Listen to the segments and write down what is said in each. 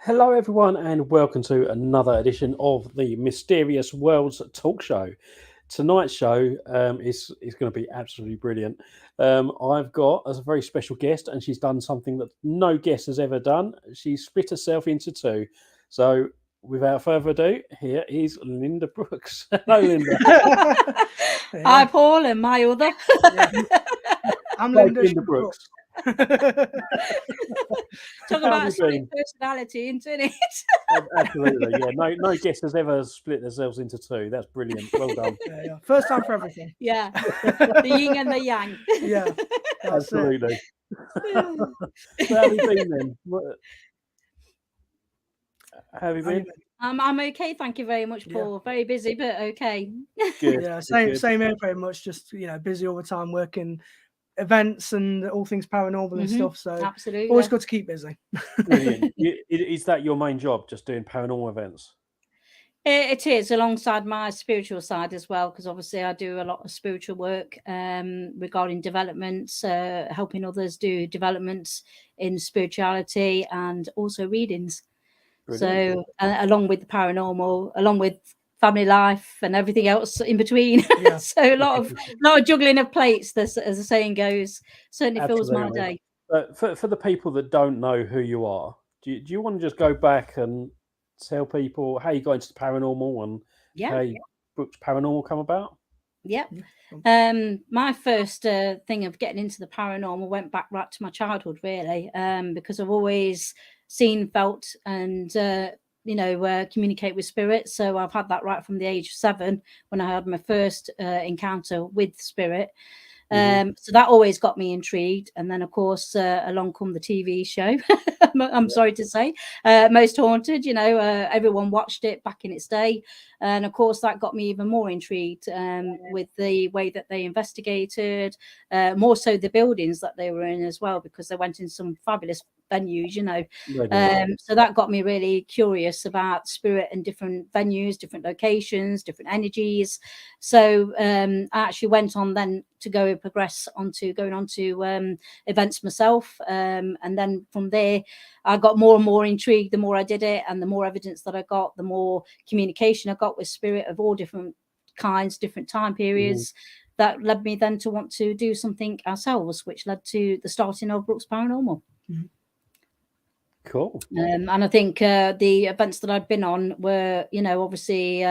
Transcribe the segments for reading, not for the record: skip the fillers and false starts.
Hello, everyone, and welcome to another edition of the Mysterious Worlds Talk Show. Tonight's show is going to be absolutely brilliant. I've got as a very special guest, and she's done something that no guest has ever done. She's split herself into two. So, without further ado, here is Lynda Brookes. Hello, Lynda. Hi, Paul, and my other. I'm Lynda Brookes. Talk about a split personality, isn't it? Absolutely, yeah. No guest has ever split themselves into two. That's brilliant. Well done. Yeah. First time for everything. Yeah, the yin and the yang. Yeah, absolutely. So how have you been then? How have you been? I'm okay, thank you very much, Paul. Yeah. Very busy, but okay. Good. Yeah, same here, very much. Just busy all the time, working events and all things paranormal and stuff. So absolutely, always good to keep busy. Brilliant. Is that your main job, just doing paranormal events? It is, alongside my spiritual side as well, because obviously I do a lot of spiritual work regarding developments, helping others do developments in spirituality and also readings. Brilliant. So along with the paranormal, along with family life and everything else in between. Yeah. So a lot of juggling of plates, as the saying goes, certainly fills my day. But for the people that don't know who you are, do you want to just go back and tell people how you got into the paranormal and how Brookes Paranormal come about? Yeah. My first thing of getting into the paranormal went back right to my childhood, really, because I've always seen, felt, and communicate with spirits. So I've had that right from the age of 7 when I had my first encounter with spirit. So that always got me intrigued. And then, of course, along come the TV show. I'm sorry to say, Most Haunted. Everyone watched it back in its day, and of course that got me even more intrigued with the way that they investigated, more so the buildings that they were in as well, because they went in some fabulous venues, so that got me really curious about spirit and different venues, different locations, different energies. So I actually went on then to progress onto going on to events myself, and then from there I got more and more intrigued the more I did it, and the more evidence that I got, the more communication I got with spirit of all different kinds, different time periods. That led me then to want to do something ourselves, which led to the starting of Brookes Paranormal. Cool. And I think the events that I'd been on were, obviously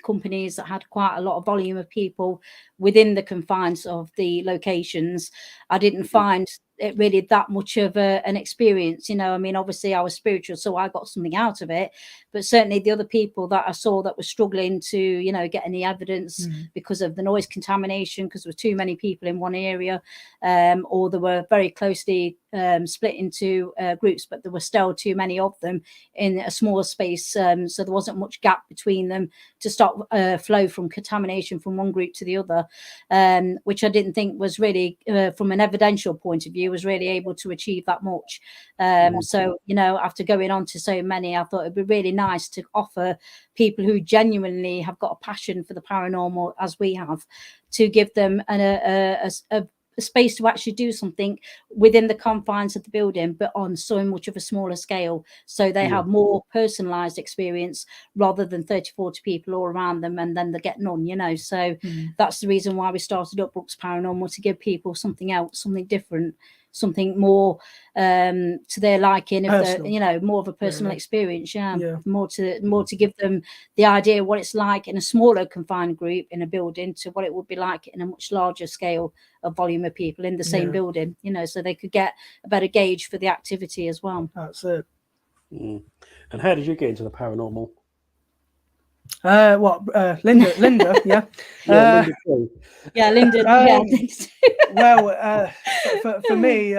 companies that had quite a lot of volume of people within the confines of the locations. I didn't find it really that much of an experience. Obviously I was spiritual, so I got something out of it, but certainly the other people that I saw that were struggling to, get any evidence because of the noise contamination, because there were too many people in one area, or they were very closely split into groups, but there were still too many of them in a smaller space, so there wasn't much gap between them to stop flow from contamination from one group to the other, which I didn't think was really from an evidential point of view was really able to achieve that much. So after going on to so many, I thought it'd be really nice to offer people who genuinely have got a passion for the paranormal, as we have, to give them a space to actually do something within the confines of the building, but on so much of a smaller scale, so they have more personalized experience rather than 30-40 people all around them and then they get none. So that's the reason why we started up Brookes Paranormal, to give people something else, something different, something more to their liking, if more of a personal experience. More to give them the idea of what it's like in a smaller confined group in a building to what it would be like in a much larger scale of volume of people in the same building, so they could get a better gauge for the activity as well. That's it. And how did you get into the paranormal? Lynda, yeah. Lynda. Well, for me,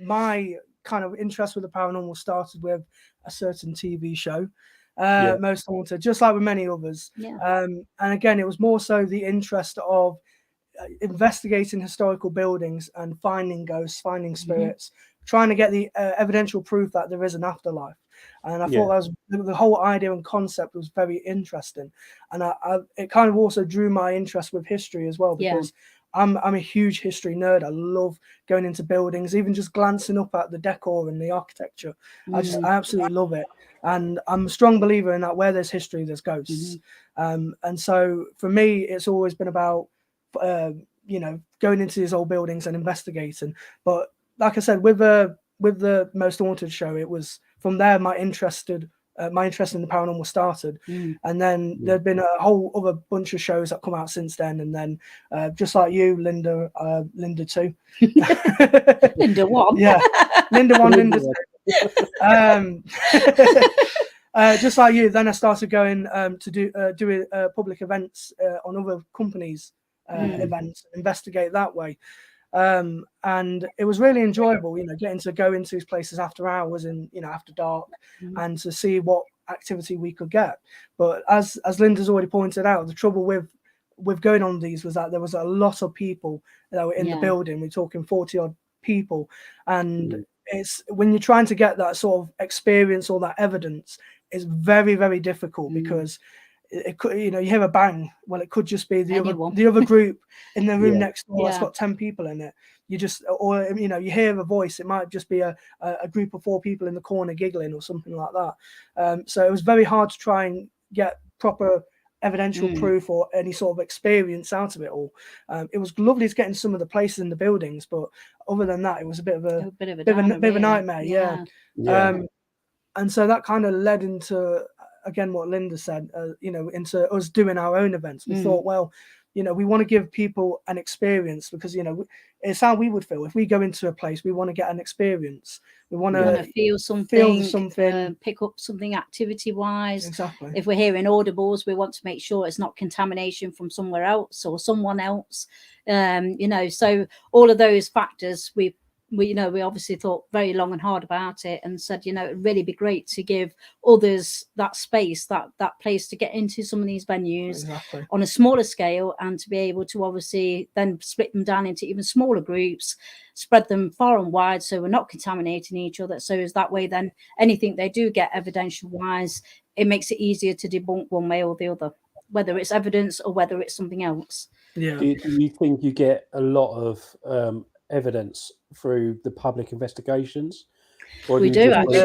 my kind of interest with the paranormal started with a certain TV show, Most Haunted, just like with many others. And again, it was more so the interest of investigating historical buildings and finding ghosts, finding spirits, trying to get the evidential proof that there is an afterlife. And I thought that was the whole idea and concept was very interesting, and it kind of also drew my interest with history as well, because I'm a huge history nerd. I love going into buildings, even just glancing up at the decor and the architecture. I absolutely love it. And I'm a strong believer in that where there's history, there's ghosts. And so for me, it's always been about, you know, going into these old buildings and investigating. But like I said, with the Most Haunted show, it was from there my interest in the paranormal started. And then there'd been a whole other bunch of shows that come out since then. And then just like you, Lynda too. Lynda 1. Yeah, Lynda 1, Lynda 2. Just like you, then I started going to do public events on other companies' events, investigate that way. And it was really enjoyable, you know, getting to go into these places after hours and, you know, after dark, and to see what activity we could get. But as Lynda's already pointed out, the trouble with going on these was that there was a lot of people that were in the building. We're talking 40 odd people, and it's when you're trying to get that sort of experience or that evidence, it's very, very difficult because it could, you know, you hear a bang. Well, it could just be the other group in the room next door that's got 10 people in it. You just, or you know, you hear a voice. It might just be a group of 4 people in the corner giggling or something like that. So it was very hard to try and get proper evidential proof or any sort of experience out of it all. It was lovely to get in some of the places in the buildings, but other than that, it was a bit of a nightmare. And so that kind of led into, again, what Lynda said, you know, into us doing our own events. We thought, well, you know, we want to give people an experience because, you know, it's how we would feel if we go into a place. We want to get an experience. We want to feel something, pick up something activity wise. Exactly. If we're hearing audibles, we want to make sure it's not contamination from somewhere else or someone else. You know, so all of those factors we obviously thought very long and hard about it and said, you know, it'd really be great to give others that space, that place to get into some of these venues on a smaller scale, and to be able to obviously then split them down into even smaller groups, spread them far and wide so we're not contaminating each other. So is that way then anything they do get evidential wise, it makes it easier to debunk one way or the other, whether it's evidence or whether it's something else. Yeah. Do you think you get a lot of evidence through the public investigations? Or we do actually,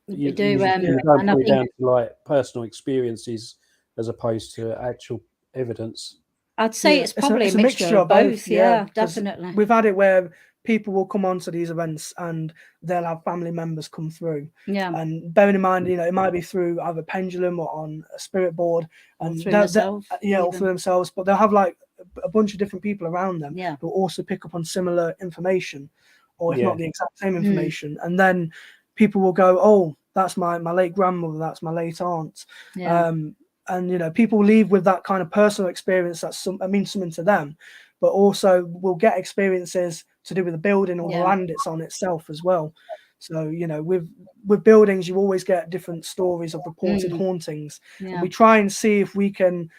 we do. You don't put it down to like personal experiences as opposed to actual evidence. I'd say it's probably a mixture of both. Yeah, definitely. We've had it where people will come onto these events and they'll have family members come through. Yeah. And bearing in mind, you know, it might be through either pendulum or on a spirit board, and through themselves. Or through themselves. But they'll have like a bunch of different people around them who also pick up on similar information, or if not the exact same information. And then people will go, oh, that's my late grandmother, that's my late aunt. And you know, people leave with that kind of personal experience that means something to them, but also will get experiences to do with the building or the land it's on itself as well. So, you know, with buildings, you always get different stories of reported hauntings. And we try and see if we can,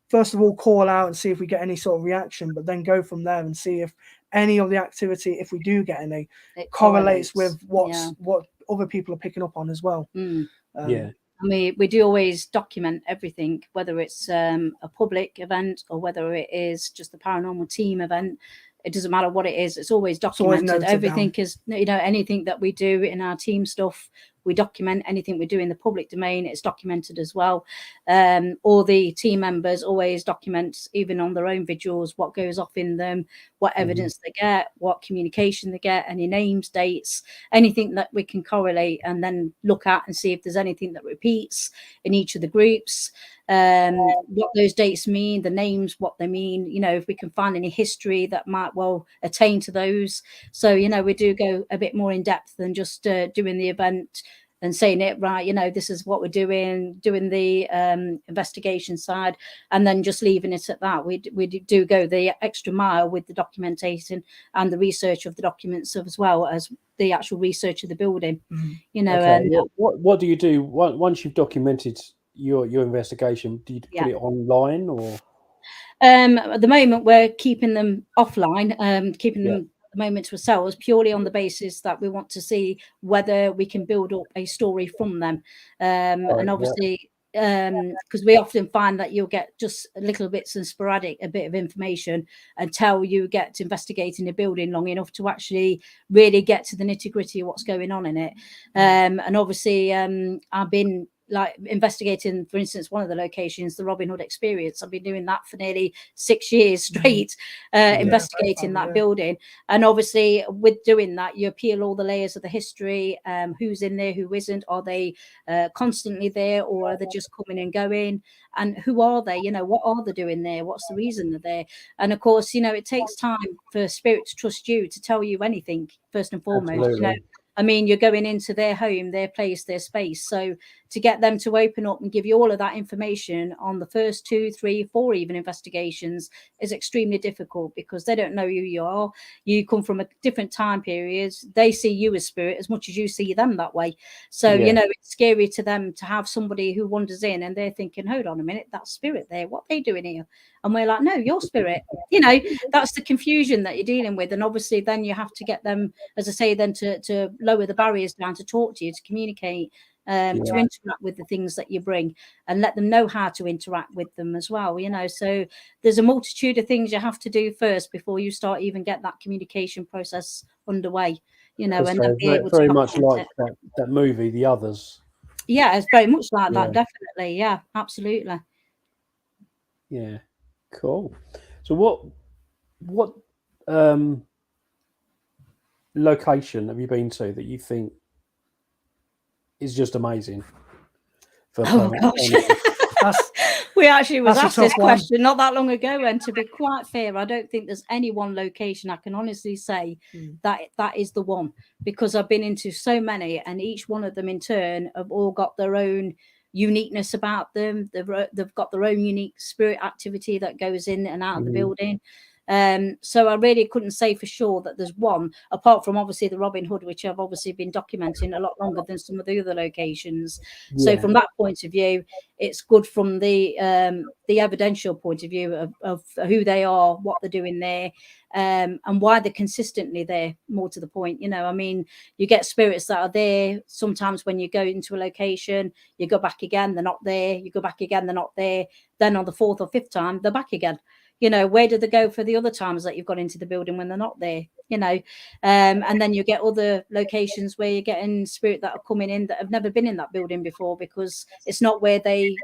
first of all, call out and see if we get any sort of reaction, but then go from there and see if any of the activity, if we do get any, it correlates with what other people are picking up on as well. And we do always document everything, whether it's a public event or whether it is just a paranormal team event. It doesn't matter what it is, it's always documented. Always everything down. Is, you know, anything that we do in our team stuff, we document. Anything we do in the public domain, it's documented as well. All the team members always document, even on their own vigils, what goes off in them, what evidence they get, what communication they get, any names, dates, anything that we can correlate and then look at and see if there's anything that repeats in each of the groups. What those dates mean, the names, what they mean, you know, if we can find any history that might well attain to those. So, you know, we do go a bit more in depth than just doing the event and saying it right, you know, this is what we're doing the investigation side, and then just leaving it at that. We do go the extra mile with the documentation and the research of the documents as well as the actual research of the building. You know, and what do you do once you've documented your investigation? Do you put it online, or at the moment we're keeping them offline, keeping them at the moment to ourselves, purely on the basis that we want to see whether we can build up a story from them. And obviously because we often find that you'll get just little bits and sporadic, a bit of information until you get to investigating a building long enough to actually really get to the nitty gritty of what's going on in it. And obviously I've been like investigating, for instance, one of the locations, the Robin Hood experience. I've been doing that for nearly 6 years straight, investigating that building. And obviously with doing that, you peel all the layers of the history, who's in there, who isn't, are they constantly there, or are they just coming and going, and who are they, you know, what are they doing there, what's the reason they're there? And of course, you know, it takes time for spirit to trust you to tell you anything, first and foremost. Absolutely. You know, I mean, you're going into their home, their place, their space. So to get them to open up and give you all of that information on the first 2, 3, 4 even investigations is extremely difficult, because they don't know who you are. You come from a different time period. They see you as spirit as much as you see them that way. So, you know, it's scary to them to have somebody who wanders in and they're thinking, hold on a minute, that's spirit there. What are they doing here? And we're like, no, you're spirit. You know, that's the confusion that you're dealing with. And obviously then you have to get them, as I say, then to lower the barriers down, to talk to you, to communicate, to interact with the things that you bring, and let them know how to interact with them as well, you know. So there's a multitude of things you have to do first before you start even get that communication process underway, you know. And then be able very to much like that movie, The Others. Yeah, it's very much like that, definitely. Yeah, absolutely. Yeah, cool. So what location have you been to that you think is just amazing? Oh gosh. We actually was asked this question not that long ago, and to be quite fair, I don't think there's any one location I can honestly say that is the one, because I've been into so many, and each one of them in turn have all got their own uniqueness about them. They've got their own unique spirit activity that goes in and out of the building. So I really couldn't say for sure that there's one, apart from obviously the Robin Hood, which I've obviously been documenting a lot longer than some of the other locations. So from that point of view, it's good from the evidential point of view of who they are, what they're doing there, and why they're consistently there. More to the point, you know, I mean, you get spirits that are there sometimes when you go into a location, you go back again, they're not there, you go back again, they're not there, then on the 4th or 5th time they're back again. You know, where did they go for the other times that you've got into the building when they're not there? You know, and then you get other locations where you're getting spirit that are coming in that have never been in that building before, because it's not where they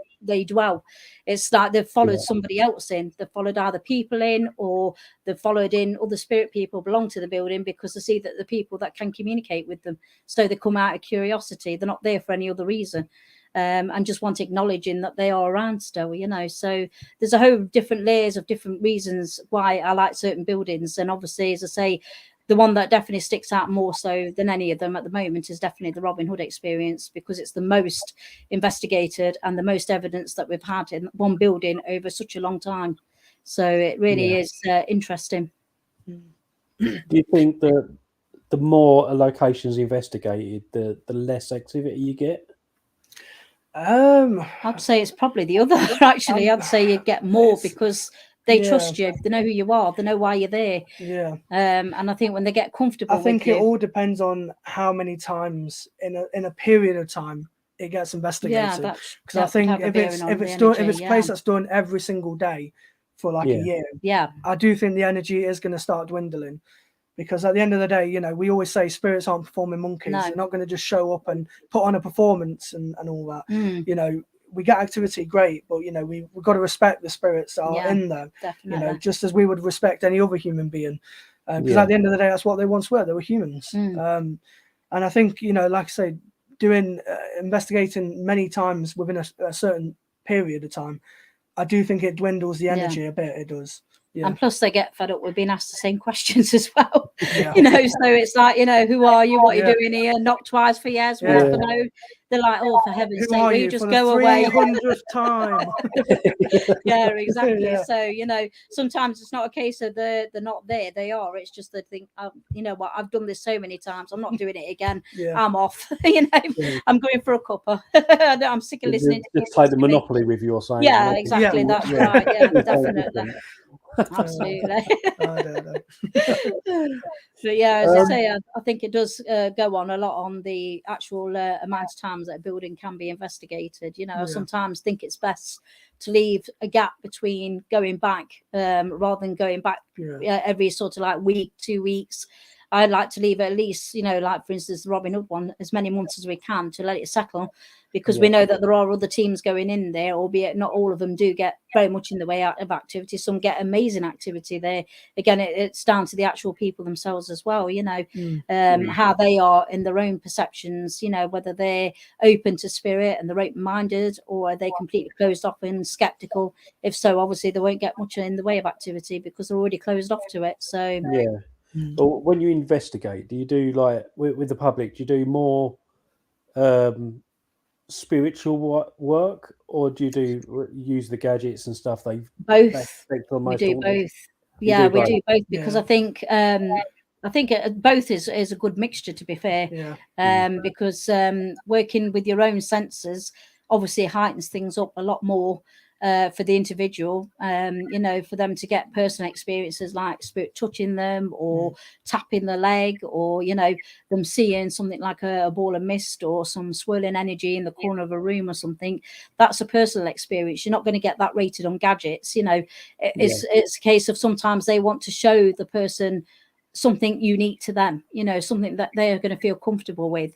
dwell. It's like they've followed somebody else in. They've followed either people in, or they've followed in other spirit people belong to the building, because they see that the people that can communicate with them. So they come out of curiosity. They're not there for any other reason. And just want acknowledging that they are around still, you know. So there's a whole different layers of different reasons why I like certain buildings. And obviously, as I say, the one that definitely sticks out more so than any of them at the moment is definitely the Robin Hood experience, because it's the most investigated and the most evidence that we've had in one building over such a long time. So it really is interesting. Do you think that the more a location's investigated, the less activity you get? I'd say it's probably the other. Actually, I'd say you get more, because they trust you. They know who you are. They know why you're there. Yeah. And I think when they get comfortable, I think it all depends on how many times in a period of time it gets investigated. Yeah, because I think if it's a place that's done every single day for like a year, I do think the energy is going to start dwindling. Because at the end of the day, you know, we always say spirits aren't performing monkeys. They're not going to just show up and put on a performance and all that. You know, we get activity, great, but, you know, we've got to respect the spirits that are in there. Definitely. You know, just as we would respect any other human being. Because at the end of the day, that's what they once were. They were humans. And I think, you know, like I say, investigating many times within a certain period of time, I do think it dwindles the energy a bit. It does. Yeah. And plus they get fed up with being asked the same questions as well. You know, so it's like, you know, who are you? What are you doing here? Knock twice for yes, once for no. They're like, oh, for heaven's sake, will you just go away? 300th time. Yeah, exactly. So, you know, sometimes it's not a case of they're not there. They are. It's just they think, you know what, I've done this so many times. I'm not doing it again. I'm off. You know, I'm going for a cuppa. I'm sick of listening to take the monopoly with you or something. Yeah, exactly. That's right. Yeah, definitely. Absolutely. I don't know. But yeah, as I say, I think it does go on a lot on the actual amount of times that a building can be investigated. You know, I sometimes think it's best to leave a gap between going back rather than going back every sort of like week, 2 weeks. I'd like to leave at least, you know, like for instance, the Robin Hood one, as many months as we can to let it settle, because we know that there are other teams going in there, albeit not all of them do get very much in the way out of activity. Some get amazing activity there. Again, it's down to the actual people themselves as well, you know, how they are in their own perceptions, you know, whether they're open to spirit and they're open-minded, or are they completely closed off and skeptical. If so, obviously they won't get much in the way of activity because they're already closed off to it. So Or when you investigate, do you do like with the public? Do you do more spiritual work, or do you use the gadgets and stuff? Both. We do both. Yeah, we do both because I think both is a good mixture, to be fair. Because working with your own senses obviously heightens things up a lot more. For the individual, you know, for them to get personal experiences like spirit touching them or tapping the leg, or, you know, them seeing something like a ball of mist or some swirling energy in the corner of a room or something. That's a personal experience. You're not going to get that rated on gadgets. You know, it's a case of sometimes they want to show the person something unique to them, you know, something that they are going to feel comfortable with,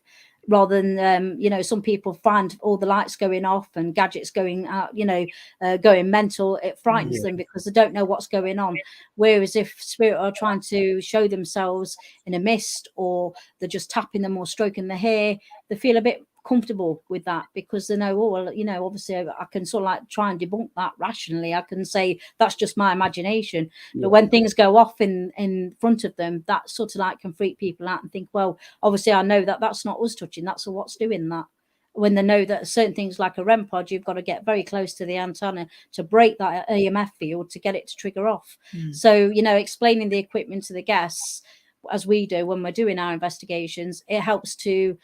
rather than you know, some people find all the lights going off and gadgets going out, you know, going mental. It frightens them because they don't know what's going on. Whereas if spirit are trying to show themselves in a mist, or they're just tapping them or stroking the hair, they feel a bit comfortable with that, because they know, oh well, you know, obviously I can sort of like try and debunk that rationally. I can say that's just my imagination. But when things go off in front of them, that sort of like can freak people out and think, well, obviously I know that that's not us touching, that's what's doing that. When they know that certain things like a REM pod, you've got to get very close to the antenna to break that EMF field to get it to trigger off. So, you know, explaining the equipment to the guests, as we do when we're doing our investigations, it helps to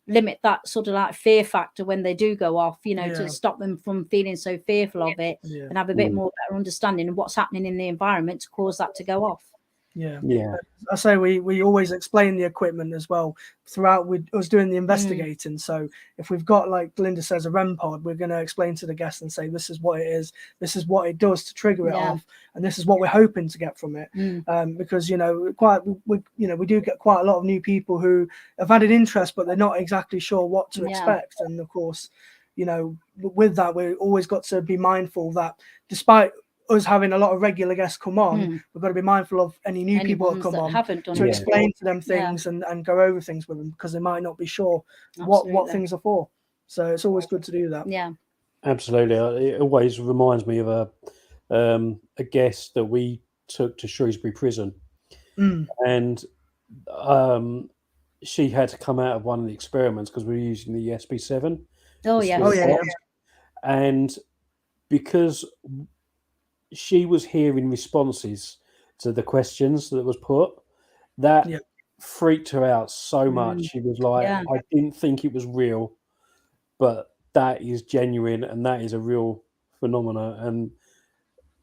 limit that sort of like fear factor when they do go off, you know, to stop them from feeling so fearful of it, and have a bit more better understanding of what's happening in the environment to cause that to go off. I say we always explain the equipment as well throughout us doing the investigating. So if we've got, like Lynda says, a REM pod, we're going to explain to the guests and say, this is what it is, this is what it does to trigger it off, and this is what we're hoping to get from it. Because, you know, we do get quite a lot of new people who have had an interest, but they're not exactly sure what to expect. And of course, you know, with that, we've always got to be mindful that despite us having a lot of regular guests come on, we've got to be mindful of any new people that come on to explain to them things and go over things with them, because they might not be sure what things are for. So it's always good to do that. Absolutely. It always reminds me of a guest that we took to Shrewsbury Prison, and she had to come out of one of the experiments because we were using the SB7. And because she was hearing responses to the questions that was put, that freaked her out so much. She was like, I didn't think it was real, but that is genuine and that is a real phenomena. And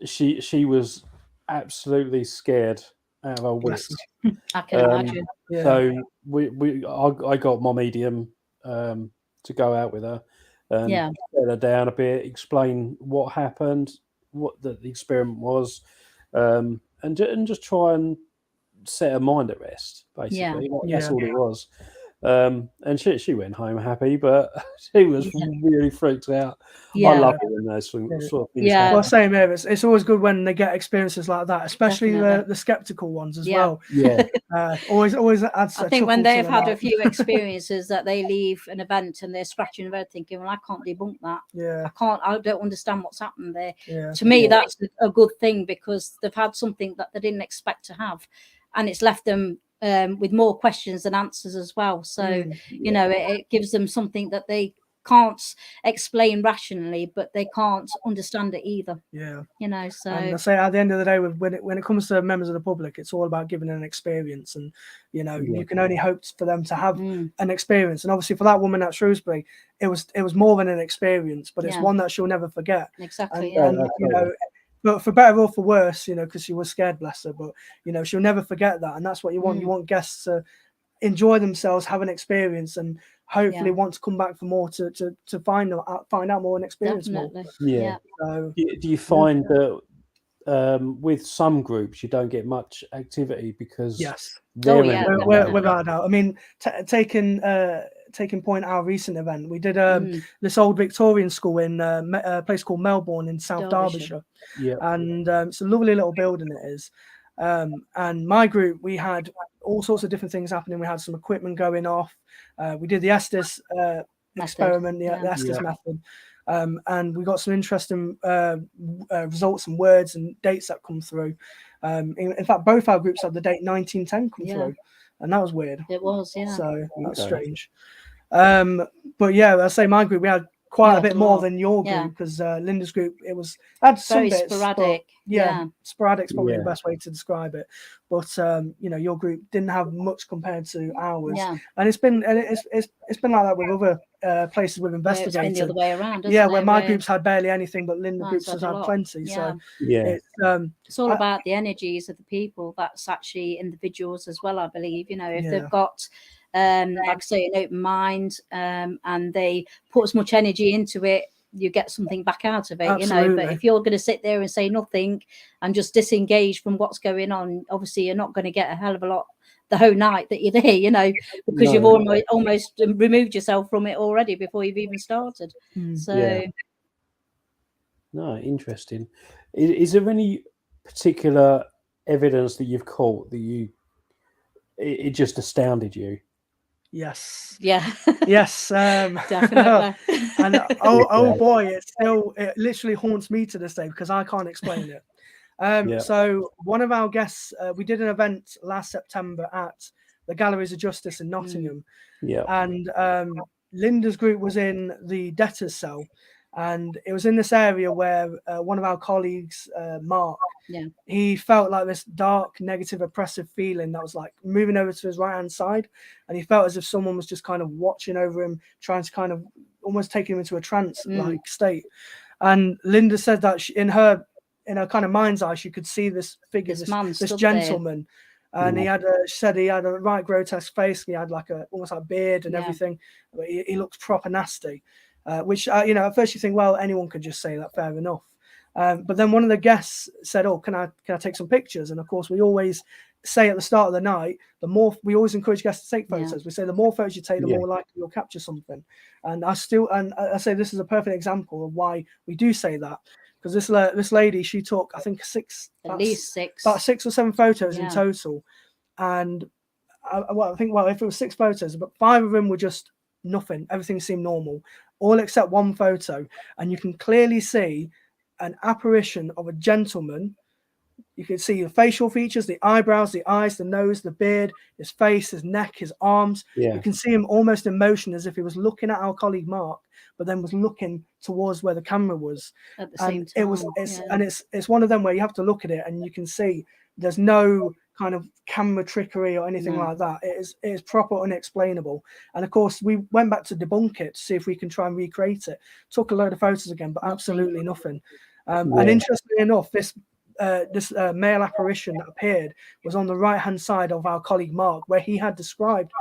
she was absolutely scared out of her wits. I can imagine. So I got my medium to go out with her and get her down a bit, explain what happened, what the experiment was, and just try and set her mind at rest, basically. That's all it was. And she went home happy, but she was really freaked out. I love it when those sort of things happen. Well, same here. It's always good when they get experiences like that, especially the skeptical ones as well. Always adds. I think when they've had a few experiences that they leave an event and they're scratching their head thinking, well, I can't debunk that. I don't understand what's happened there. To me, that's a good thing, because they've had something that they didn't expect to have, and it's left them with more questions than answers as well. So, you know, it gives them something that they can't explain rationally, but they can't understand it either. You know, so. And I say at the end of the day, when it comes to members of the public, it's all about giving an experience, and you know, you can only hope for them to have an experience. And obviously, for that woman at Shrewsbury, it was more than an experience, but it's one that she'll never forget. Exactly. And you know, but for better or for worse, you know, because she was scared, bless her, but you know, she'll never forget that, and that's what you want. You want guests to enjoy themselves, have an experience, and hopefully want to come back for more to find out more and experience more. Yeah. So, do you find that with some groups you don't get much activity because without a doubt. I mean, taking point our recent event, we did this old Victorian school in a place called Melbourne in South Derbyshire. And it's a lovely little building it is. And my group, we had all sorts of different things happening. We had some equipment going off. We did the Estes experiment, the Estes method. And we got some interesting results and words and dates that come through. In fact, both our groups had the date 1910 come through, and that was weird. It was, So that's strange. But yeah, I say my group, we had quite a bit more than your group, because Lynda's group, had some very bits, sporadic. Sporadic's probably the best way to describe it. But you know, your group didn't have much compared to ours, and it's been like that with other places with investigators. It's been the other way around, where my groups had barely anything, but Lynda groups has had plenty. So it's all about the energies of the people. That's actually individuals as well, I believe. You know, if they've got like I say, an open mind, and they put as much energy into it, you get something back out of it. Absolutely. You know, but if you're going to sit there and say nothing and just disengage from what's going on, obviously you're not going to get a hell of a lot the whole night that you're there, you know, because you've almost removed yourself from it already before you've even started. So no, interesting. Is there any particular evidence that you've caught that it just astounded you? Yes. Yes, definitely. And oh boy, it literally haunts me to this day because I can't explain it. So one of our guests, we did an event last September at the Galleries of Justice in Nottingham. And Lynda's group was in the debtor's cell, and it was in this area where one of our colleagues, Mark, he felt like this dark, negative, oppressive feeling that was like moving over to his right hand side, and he felt as if someone was just kind of watching over him, trying to kind of almost take him into a trance like state. And Lynda said that in her kind of mind's eye, she could see this figure, this gentleman. And he said he had a right grotesque face, and he had like almost like a beard and everything. But he looked proper nasty. Which you know, at first you think, well, anyone could just say that, fair enough. But then one of the guests said, "Oh, can I take some pictures?" And of course, we always say at the start of the night, we always encourage guests to take photos. We say the more photos you take, the more likely you'll capture something. And I say this is a perfect example of why we do say that, because this lady, she took, I think, at least six, about 6 or 7 photos in total. And I think if it was 6 photos, but 5 of them were just nothing. Everything seemed normal, all except one photo, and you can clearly see an apparition of a gentleman. You can see the facial features, the eyebrows, the eyes, the nose, the beard, his face, his neck, his arms. You can see him almost in motion, as if he was looking at our colleague Mark, but then was looking towards where the camera was. At the same time. It's one of them where you have to look at it and you can see there's no kind of camera trickery or anything like that. It is proper unexplainable. And of course, we went back to debunk it to see if we can try and recreate it. Took a load of photos again, but absolutely nothing. And interestingly enough, this male apparition that appeared was on the right hand side of our colleague Mark, where he had described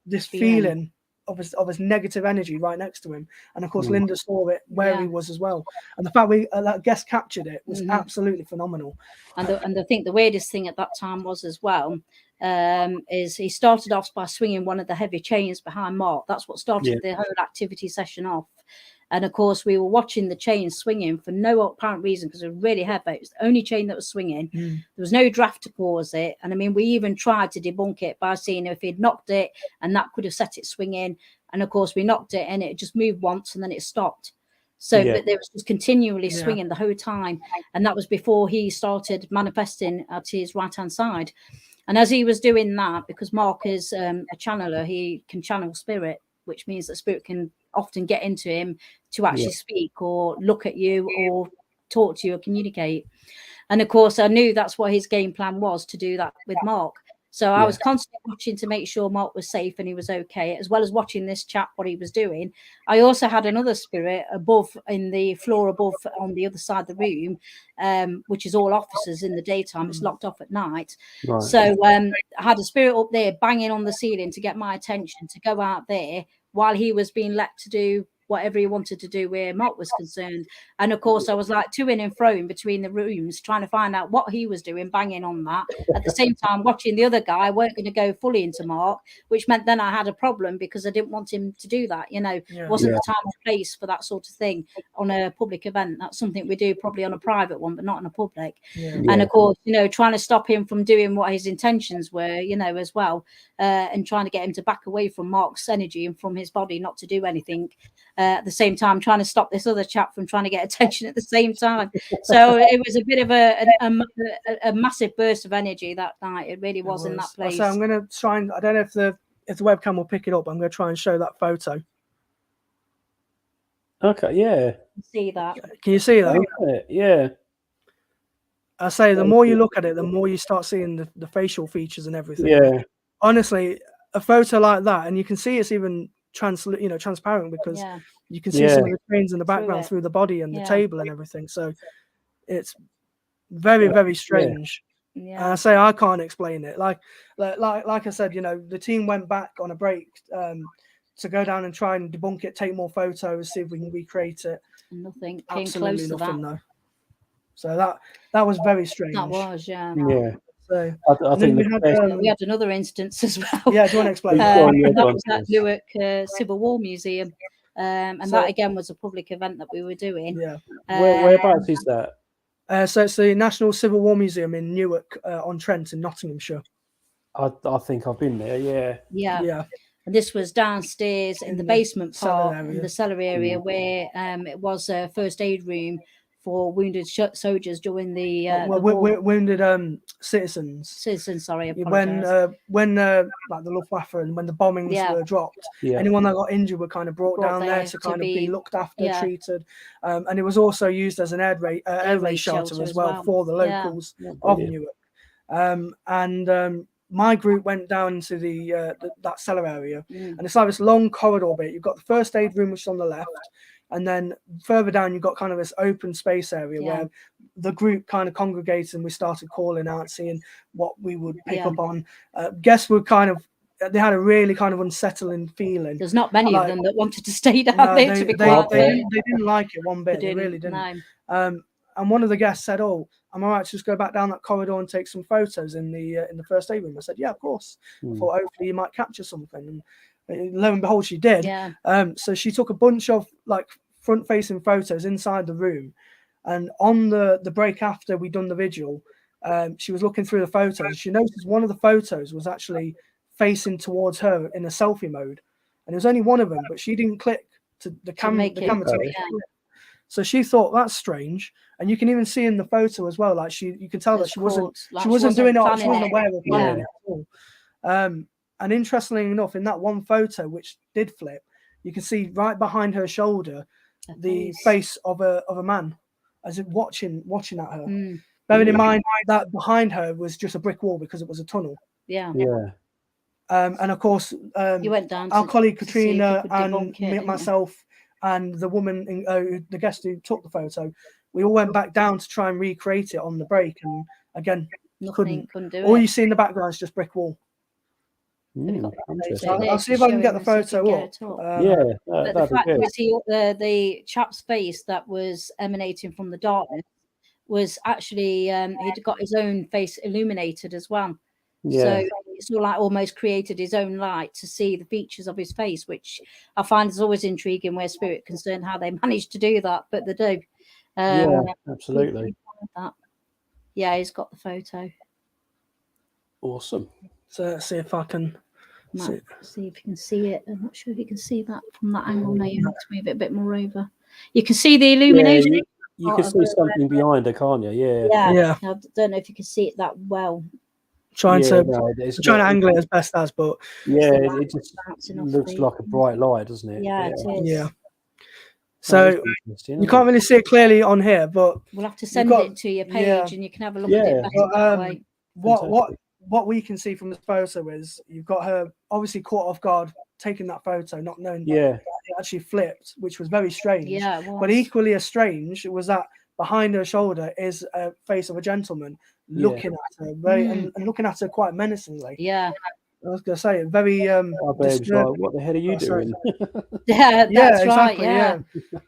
this feeling of his negative energy right next to him. And of course, Lynda saw it where he was as well. And the fact that guest captured it was absolutely phenomenal. And I think the weirdest thing at that time was as well, is he started off by swinging one of the heavy chains behind Mark. That's what started the whole activity session off. And of course, we were watching the chain swinging for no apparent reason, because it was really heavy. It was the only chain that was swinging. There was no draft to cause it. And I mean, we even tried to debunk it by seeing if he'd knocked it and that could have set it swinging. And of course, we knocked it and it just moved once and then it stopped. So but there was just continually swinging the whole time. And that was before he started manifesting at his right-hand side. And as he was doing that, because Mark is a channeler, he can channel spirit, which means that spirit can often get into him to actually speak or look at you or talk to you or communicate. And of course, I knew that's what his game plan was, to do that with Mark. So I was constantly watching to make sure Mark was safe and he was okay, as well as watching this chap, what he was doing. I also had another spirit above, in the floor above on the other side of the room, which is all officers in the daytime. It's locked off at night. Right. So I had a spirit up there banging on the ceiling to get my attention, to go out there while he was being let to do whatever he wanted to do where Mark was concerned. And of course I was like to-ing and fro-ing between the rooms, trying to find out what he was doing, banging on that. At the same time, watching the other guy weren't going to go fully into Mark, which meant then I had a problem because I didn't want him to do that. You know, wasn't the time or place for that sort of thing on a public event. That's something we do probably on a private one, but not on a public. And of course, you know, trying to stop him from doing what his intentions were, you know, as well, and trying to get him to back away from Mark's energy and from his body, not to do anything. At the same time, trying to stop this other chap from trying to get attention at the same time. So it was a bit of a massive burst of energy that night. It really was in that place. So I'm going to try and, I don't know if the webcam will pick it up. I'm going to try and show that photo. Okay, yeah. See that? Can you see that? Yeah. I say the more you look at it, the more you start seeing the facial features and everything. Yeah. Honestly, a photo like that, and you can see it's even transparent, because you can see some of the trains in the background through the body and the table and everything. So it's very, very strange. And I say I can't explain it. Like I said, you know, the team went back on a break to go down and try and debunk it, take more photos, see if we can recreate it. Nothing came close to that. No. So that was very strange. That was, yeah. So I think we had another instance as well. Yeah, do you want to explain? That was at Newark Civil War Museum, and that again was a public event that we were doing. Yeah. Whereabouts is that? So it's the National Civil War Museum in Newark on Trent in Nottinghamshire. I think I've been there. Yeah. And this was downstairs in the basement part, in the cellar area, where it was a first aid room for wounded soldiers during the wounded citizens. Sorry, I apologize. When like the Luftwaffe and when the bombings were dropped, anyone that got injured were kind of brought down there to kind of be looked after, treated, and it was also used as an air raid shelter as well for the locals of Newark. My group went down into that cellar area, and it's like this long corridor bit. You've got the first aid room, which is on the left. And then further down, you've got kind of this open space area where the group kind of congregated and we started calling out, seeing what we would pick up on. Guests were they had a really kind of unsettling feeling. There's not many of them that wanted to stay down there, to be quite fair. They didn't like it one bit. They really didn't. No. And one of the guests said, "Oh, am I right to just go back down that corridor and take some photos in the first aid room?" I said, "Yeah, of course." I thought hopefully you might capture something. And lo and behold, she did. So she took a bunch of like front-facing photos inside the room, and on the break after we'd done the vigil, she was looking through the photos, and she noticed one of the photos was actually facing towards her in a selfie mode, and there was only one of them, but she didn't click to the camera to make it. So she thought that's strange, and you can even see in the photo as well, like you can tell that she wasn't doing it, she wasn't aware of planning it at all. And interestingly enough, in that one photo which did flip, you can see right behind her shoulder the face of a man, as if watching at her. Bearing in mind that behind her was just a brick wall because it was a tunnel. And of course, you went down our colleague Katrina and myself and the woman, the guest who took the photo, we all went back down to try and recreate it on the break, and again, couldn't do it. All you see in the background is just brick wall. I'll see if I can get the photo up. But the fact was the chap's face that was emanating from the darkness was actually he'd got his own face illuminated as well. So it's all like almost created his own light to see the features of his face, which I find is always intriguing where spirit concerned, how they manage to do that, but they do. Absolutely. Yeah, he's got the photo. Awesome. So let's see if I can see if you can see it. I'm not sure if you can see that from that angle. Now you have to move it a bit more over. You can see the illumination. You can see something behind her, can't you? Yeah. I don't know if you can see it that well. Trying to angle it as best as, but it just looks like a bright light, doesn't it? It is. Yeah. So you can't really see it clearly on here, but we'll have to send it to your page and you can have a look at it better that way. what we can see from this photo is you've got her obviously caught off guard taking that photo, not knowing that it actually flipped, which was very strange. Yeah, it was. But equally as strange was that behind her shoulder is a face of a gentleman looking at her and looking at her quite menacingly. Yeah. I was going to say, very like, what the hell are you doing? Yeah, that's right. Exactly, Yeah.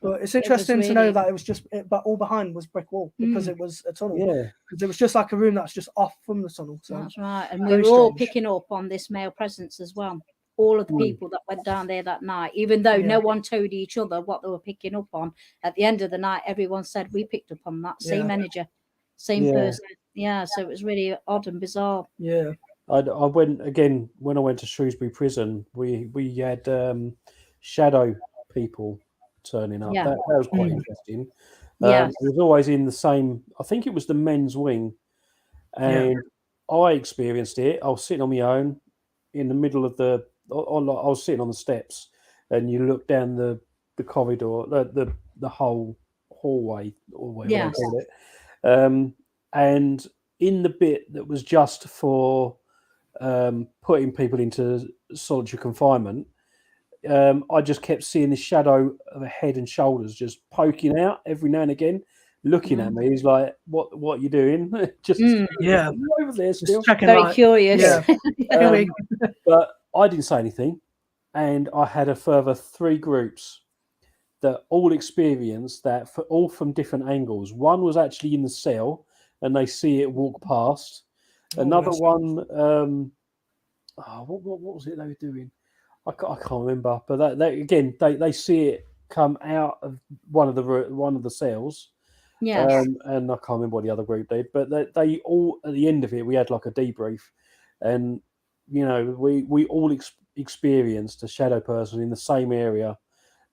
But it's interesting to know that it was just, but all behind was brick wall because it was a tunnel. Yeah, because it was just like a room that's just off from the tunnel. So that's right. And we were all picking up on this male presence as well. All of the people that went down there that night, even though no one told each other what they were picking up on, at the end of the night, everyone said we picked up on that same energy, same person. Yeah, so it was really odd and bizarre. Yeah. I went again when I went to Shrewsbury Prison. We had shadow people turning up. Yeah. That was quite interesting. Yeah, it was always in the same. I think it was the men's wing, and I experienced it. I was sitting on my own in the middle of the. I was sitting on the steps, and you look down the corridor, the whole hallway or whatever they call it, and in the bit that was just for putting people into solitary confinement, I just kept seeing the shadow of a head and shoulders just poking out every now and again, looking at me. He's like, "What are you doing?" just over there still. Very curious. But I didn't say anything, and I had a further 3 groups that all experienced that, all from different angles. One was actually in the cell, and they see it walk past. Another one, what was it they were doing? I can't remember. But they see it come out of one of the cells. Yeah. And I can't remember what the other group did. But they all, at the end of it, we had like a debrief, and we all experienced a shadow person in the same area.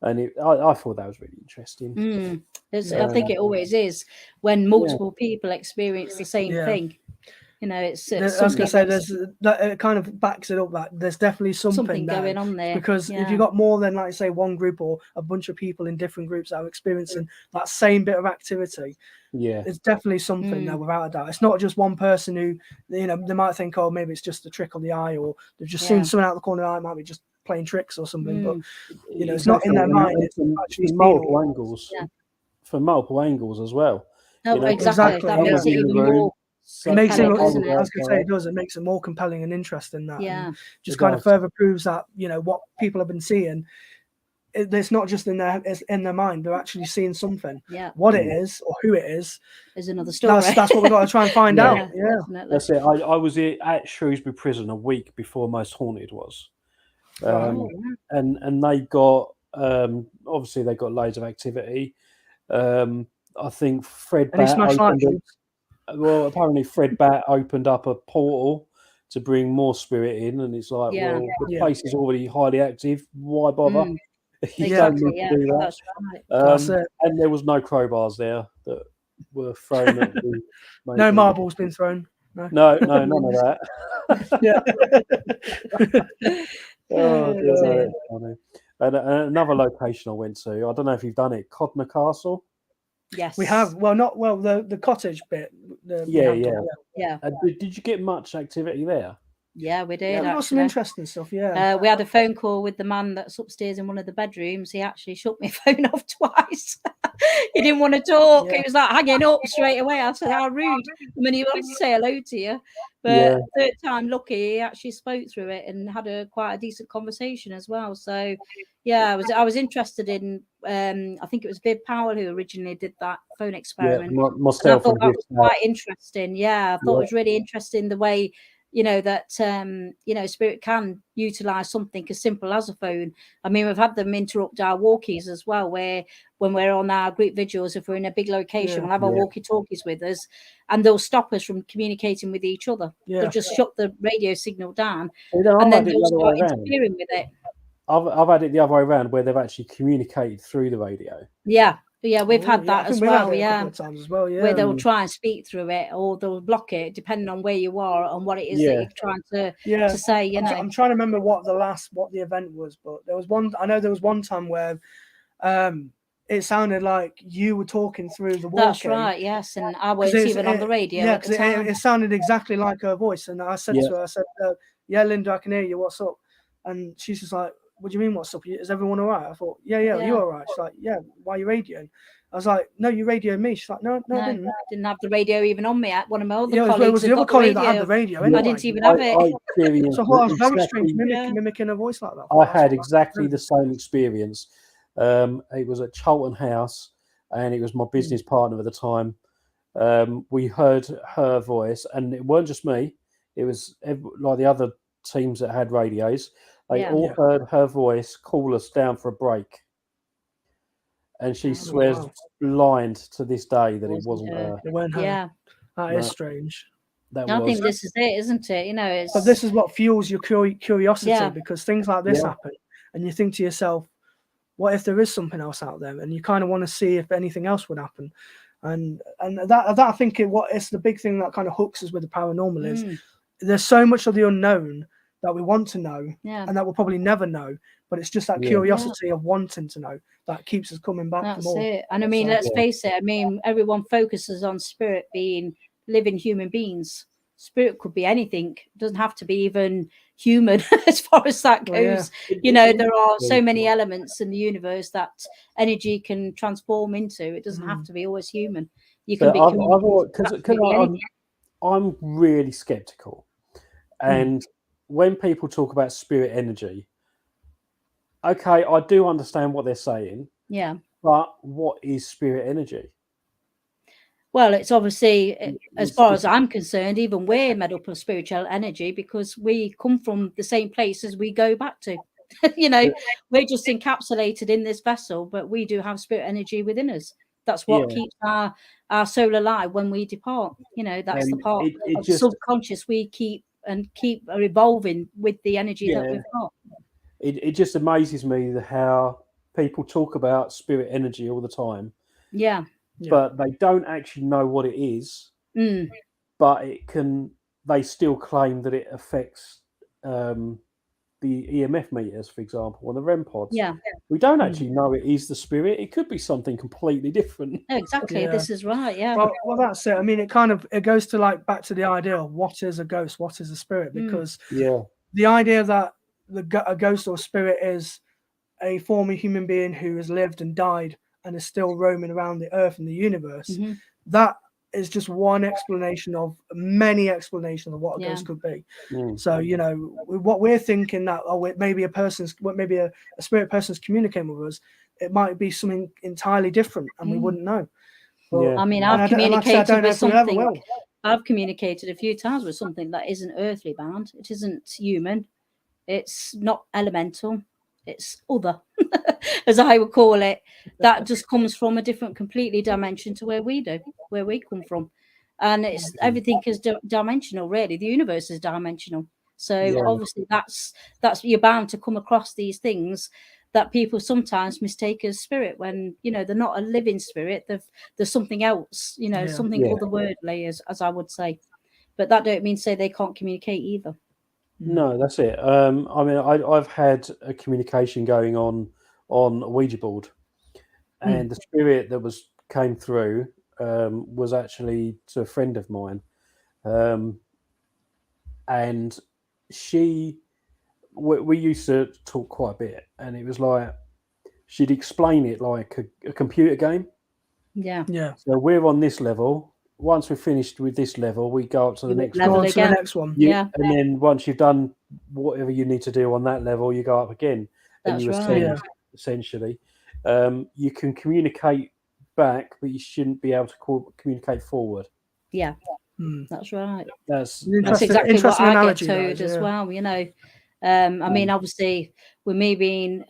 And I thought that was really interesting. I think it always is when multiple people experience the same thing. It's I was going to say it kind of backs it up that there's definitely something going on there. Because if you've got more than, like, say, one group or a bunch of people in different groups that are experiencing that same bit of activity, it's definitely something there without a doubt. It's not just one person who, they might think, oh, maybe it's just a trick of the eye, or they've just seen someone out the corner of the eye, might be just playing tricks or something. But it's not in their mind. It's actually multiple angles, from multiple angles as well. No, exactly. That makes it even more. It makes it, it makes it more compelling and interesting. That just kind of further proves that what people have been seeing. It's not just in their mind; they're actually seeing something. Yeah, what it is or who it is another story. That's what we've got to try and find out. Yeah, that's it. I was at Shrewsbury Prison a week before Most Haunted was, and they got obviously they got loads of activity. I think Fred Bat apparently Fred Bat opened up a portal to bring more spirit in, and it's like, the place is already highly active. Why bother? You don't need to do that. That's right. That's it. And there was no crowbars there that were thrown at the no marbles been thrown. No, none of that. Funny. And another location I went to, I don't know if you've done it, Codner Castle. Yes, we have. The cottage bit. Yeah. Did you get much activity there? Yeah, we did. We got some interesting stuff. Yeah, we had a phone call with the man that's upstairs in one of the bedrooms. He actually shut my phone off twice. He didn't want to talk. He was like hanging up straight away. I said, "How rude!" I mean, he wanted to say hello to you, but third time lucky, he actually spoke through it and had quite a decent conversation as well. So, I was interested in. I think it was Viv Powell who originally did that phone experiment. Myself, I thought that was quite interesting. Yeah, I thought it was really interesting the way. That spirit can utilize something as simple as a phone. I mean, we've had them interrupt our walkies as well, where when we're on our group vigils, if we're in a big location, we'll have our walkie-talkies with us, and they'll stop us from communicating with each other. They'll just shut the radio signal down, and then they'll start interfering with it. I've had it the other way around, where they've actually communicated through the radio. Yeah, we've had that as well. Yeah, times as well. Yeah, where they'll try and speak through it, or they'll block it, depending on where you are and what it is that you're trying to say. I'm trying to remember what the event was, but there was one. I know there was one time where it sounded like you were talking through the walkie. That's right, yes, and I wasn't even on the radio at the time. It sounded exactly like her voice, and I said to her, I said, yeah, Lynda, I can hear you, what's up? And she's just like, what do you mean, what's up? Is everyone all right? I thought, yeah, you're all right. She's like, yeah, why are you radioing? I was like, no, you radioed me. She's like, no, I didn't have the radio even on me. One of my other colleagues. It was the other colleague that had the radio. Anyway. I didn't even have it. So I thought I was very strange mimicking a voice like that. I had exactly the same experience. It was at Charlton House, and it was my business partner at the time. We heard her voice, and it weren't just me. It was like the other teams that had radios. They all heard her voice call us down for a break. And she swears blind to this day that it wasn't her. It weren't her. Yeah. That is strange. I think this is it, isn't it? You know, but this is what fuels your curiosity, because things like this happen, and you think to yourself, what if there is something else out there? And you kind of want to see if anything else would happen. And that I think it's the big thing that kind of hooks us with the paranormal is there's so much of the unknown that we want to know and that we'll probably never know, but it's just that curiosity of wanting to know that keeps us coming back for more. That's it. And I mean, let's face it, I mean, everyone focuses on spirit being living human beings. Spirit could be anything. It doesn't have to be even human as far as that goes. You know, there are so many elements in the universe that energy can transform into. It doesn't have to be always human. You can I'm really skeptical. And when people talk about spirit energy, okay, I do understand what they're saying. Yeah. But what is spirit energy? Well, it's obviously, as far as I'm concerned, even we're made up of spiritual energy because we come from the same place as we go back to. You know, we're just encapsulated in this vessel, but we do have spirit energy within us. That's what keeps our soul alive when we depart. You know, that's the part of the subconscious we keep evolving with the energy that we've got. It just amazes me how people talk about spirit energy all the time. Yeah. But they don't actually know what it is. But they still claim that it affects the EMF meters, for example, on the REM pods. Yeah. We don't actually know it is the spirit. It could be something completely different. Exactly. This is right. Yeah. Well, that's it. I mean, it goes to back to the idea of what is a ghost, what is a spirit, because the idea that a ghost or spirit is a former human being who has lived and died and is still roaming around the earth and the universe, that is just one explanation of many explanations of what a ghost could be. So, you know, what we're thinking that maybe a spirit person's communicating with us, it might be something entirely different and we wouldn't know. Well, I mean, I've communicated with something. I've communicated a few times with something that isn't earthly bound. It isn't human. It's not elemental. It's other, as I would call it. That just comes from a different, completely dimension to where we come from, and it's everything is dimensional. Really, the universe is dimensional. So obviously, that's you're bound to come across these things that people sometimes mistake as spirit when they're not a living spirit. There's something else, something otherworldly, as I would say. But that don't mean say they can't communicate either. No, that's it. I mean, I've had a communication going on a Ouija board, and the spirit that came through was actually to a friend of mine, and we used to talk quite a bit, and it was like she'd explain it like a computer game. Yeah. So we're on this level. Once we're finished with this level, we go up to the next level again. The next one. Yeah. And then once you've done whatever you need to do on that level, you go up again. And That's you ascend, essentially. You can communicate back, but you shouldn't be able to communicate forward. Yeah. That's right. That's exactly what I get told as well, I mean, obviously, with me being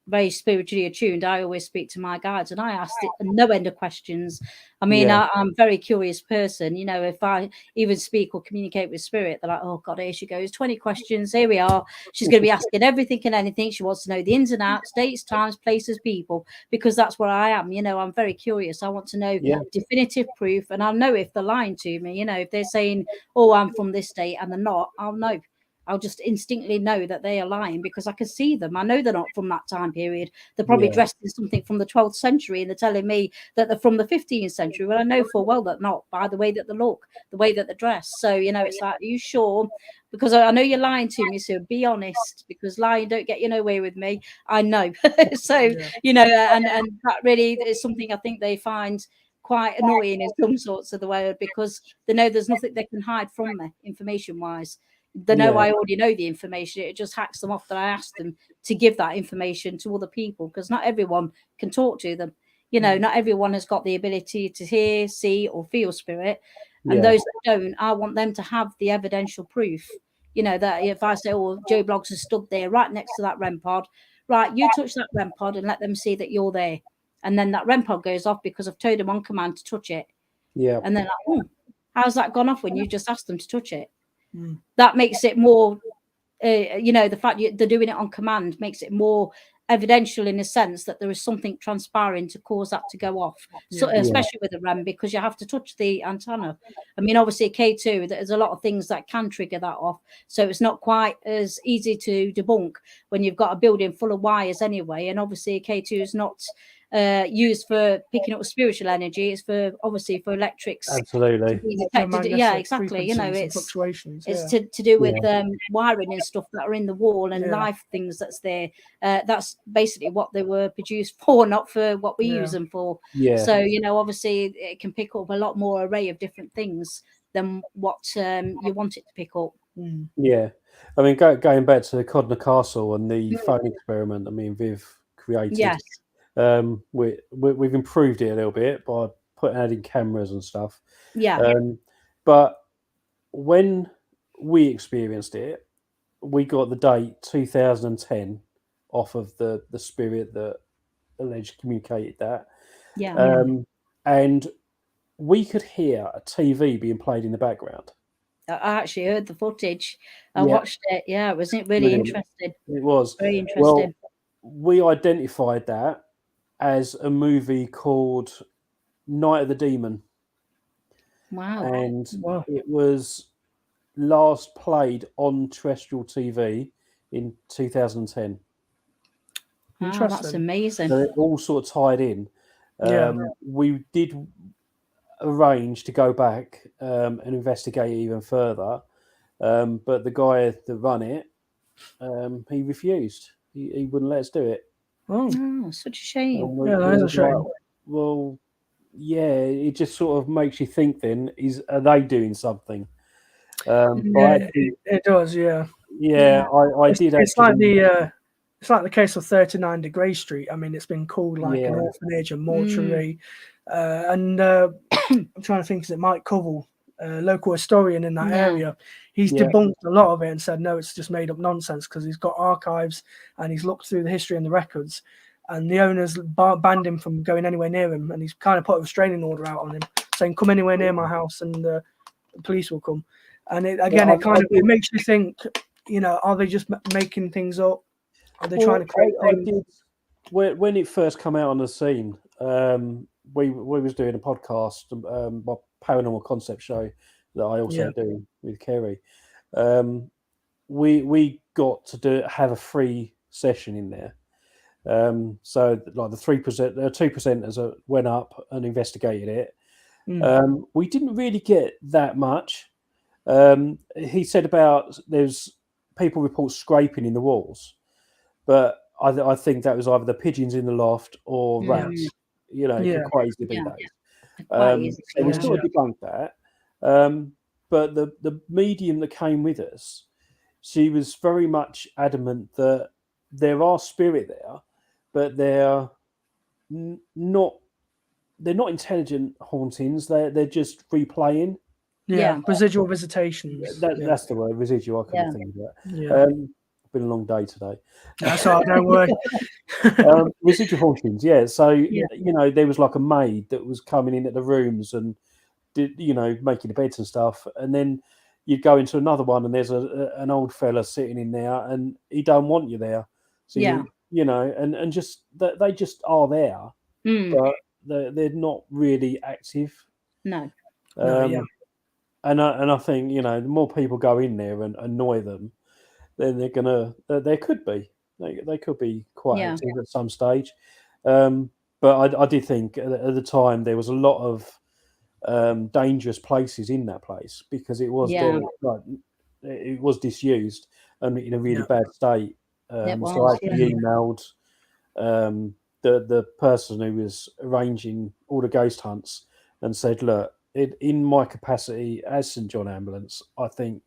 very spiritually attuned, I always speak to my guides and I ask no end of questions. I mean, I'm a very curious person. If I even speak or communicate with spirit, they're like, oh God, here she goes, 20 questions, here we are. She's going to be asking everything and anything. She wants to know the ins and outs, dates, times, places, people, because that's what I am. I'm very curious. I want to know definitive proof, and I'll know if they're lying to me. If they're saying, oh, I'm from this date and they're not, I'll know. I'll just instinctively know that they are lying because I can see them. I know they're not from that time period. They're probably dressed in something from the 12th century, and they're telling me that they're from the 15th century. Well, I know full well that not, by the way that they look, the way that they're dressed. So, you know, it's like, are you sure? Because I know you're lying to me, so be honest, because lying don't get you nowhere with me. I know. So, you know, and that really is something I think they find quite annoying in some sorts of the way, because they know there's nothing they can hide from me information wise. They know I already know the information. It just hacks them off that I asked them to give that information to other people, because not everyone can talk to them. You know, not everyone has got the ability to hear, see, or feel spirit. And those that don't, I want them to have the evidential proof. You know, that if I say, oh, Joe Bloggs has stood there right next to that REM pod, right, you touch that REM pod and let them see that you're there. And then that REM pod goes off because I've told them on command to touch it. Yeah. And then, like, how's that gone off when you just asked them to touch it? That makes it more, you know, the fact they're doing it on command makes it more evidential in a sense that there is something transpiring to cause that to go off. So, especially with a REM, because you have to touch the antenna. I mean, obviously, K2, there's a lot of things that can trigger that off. So it's not quite as easy to debunk when you've got a building full of wires anyway. And obviously, K2 is not used for picking up spiritual energy. It's for obviously for electrics. Absolutely. To be detected. Yeah, exactly. You know, it's fluctuations. It's to do with wiring and stuff that are in the wall and live things that's there. That's basically what they were produced for, not for what we use them for. So, you know, obviously it can pick up a lot more array of different things than what you want it to pick up. Yeah. I mean, going back to Codner Castle and the phone experiment, I mean, Viv created. Yes. We've improved it a little bit by adding cameras and stuff. Yeah. But when we experienced it, we got the date 2010 off of the spirit that alleged communicated that. Yeah. And we could hear a TV being played in the background. I actually heard the footage. I watched it. Yeah, it was really interesting. It was very interesting. Well, we identified that as a movie called Night of the Demon. Wow. And it was last played on terrestrial TV in 2010. Wow, that's amazing. So it all sort of tied in. We did arrange to go back and investigate even further. But the guy that run it, he refused. He wouldn't let us do it. Oh, such a shame. That's a shame. Like, well, yeah, it just sort of makes you think. Then are they doing something? It does. Yeah. I did. It's like the case of 39 de Grey Street. I mean, it's been called like an orphanage, a mortuary, and I'm trying to think. Is it Mike Covell, local historian in that area? He's debunked a lot of it and said no, it's just made up nonsense, because he's got archives and he's looked through the history and the records, and the owners banned him from going anywhere near him, and he's kind of put a restraining order out on him, saying come anywhere near my house and the police will come. And it makes you think, you know, are they just making things up? Are they trying to create things? When it first came out on the scene, we was doing a podcast, my paranormal concept show that I also do with Kerry. We got to have a free session in there. So like the 2% went up and investigated it. We didn't really get that much. He said about there's people report scraping in the walls, but I think that was either the pigeons in the loft or rats. You know, it could quite easily be those. So we sort of debunked that. But the medium that came with us, she was very much adamant that there are spirit there, but they're not intelligent hauntings. They're just replaying. Residual visitations. That's the word, residual. I couldn't think of that. Been a long day today. That's all right, don't worry. Residual hauntings, So you know, there was like a maid that was coming in at the rooms and did, you know, making the beds and stuff, and then you'd go into another one and there's an old fella sitting in there and he don't want you there. So you know, and just they just are there, but they're not really active. No. And I think, you know, the more people go in there and annoy them, then they're gonna. There could be. They could be quite Yeah. active at some stage. But I did think at the time there was a lot of dangerous places in that place because it was Yeah. it was disused and in a really Yeah. bad state. It So I was, actually emailed the person who was arranging all the ghost hunts and said, look, in my capacity as St John Ambulance, I think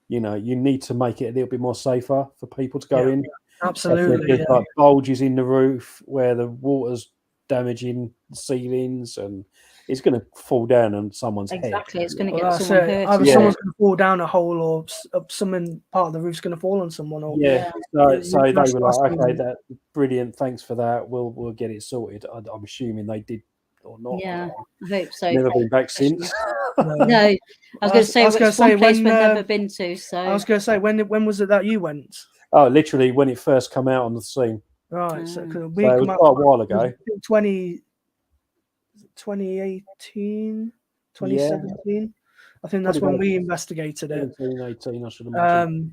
you need to make it a little bit more safer for people to go in. Absolutely. There's like bulges in the roof where the water's damaging the ceilings and it's going to fall down on someone's head. Exactly, it's going to Well, get someone hurt. either someone's going to fall down a hole or some part of the roof's going to fall on someone. Or So they were like, okay, that brilliant, thanks for that. We'll get it sorted. I'm assuming they did or not. Yeah, I hope so. Never been back since. No, I was going to say it's one place we've never been to. So I was going to say, when was it that you went? Oh, literally when it first came out on the scene. Right, so it was quite a while ago. 2018, 2017. I think that's when we investigated it. 2018, I should imagine.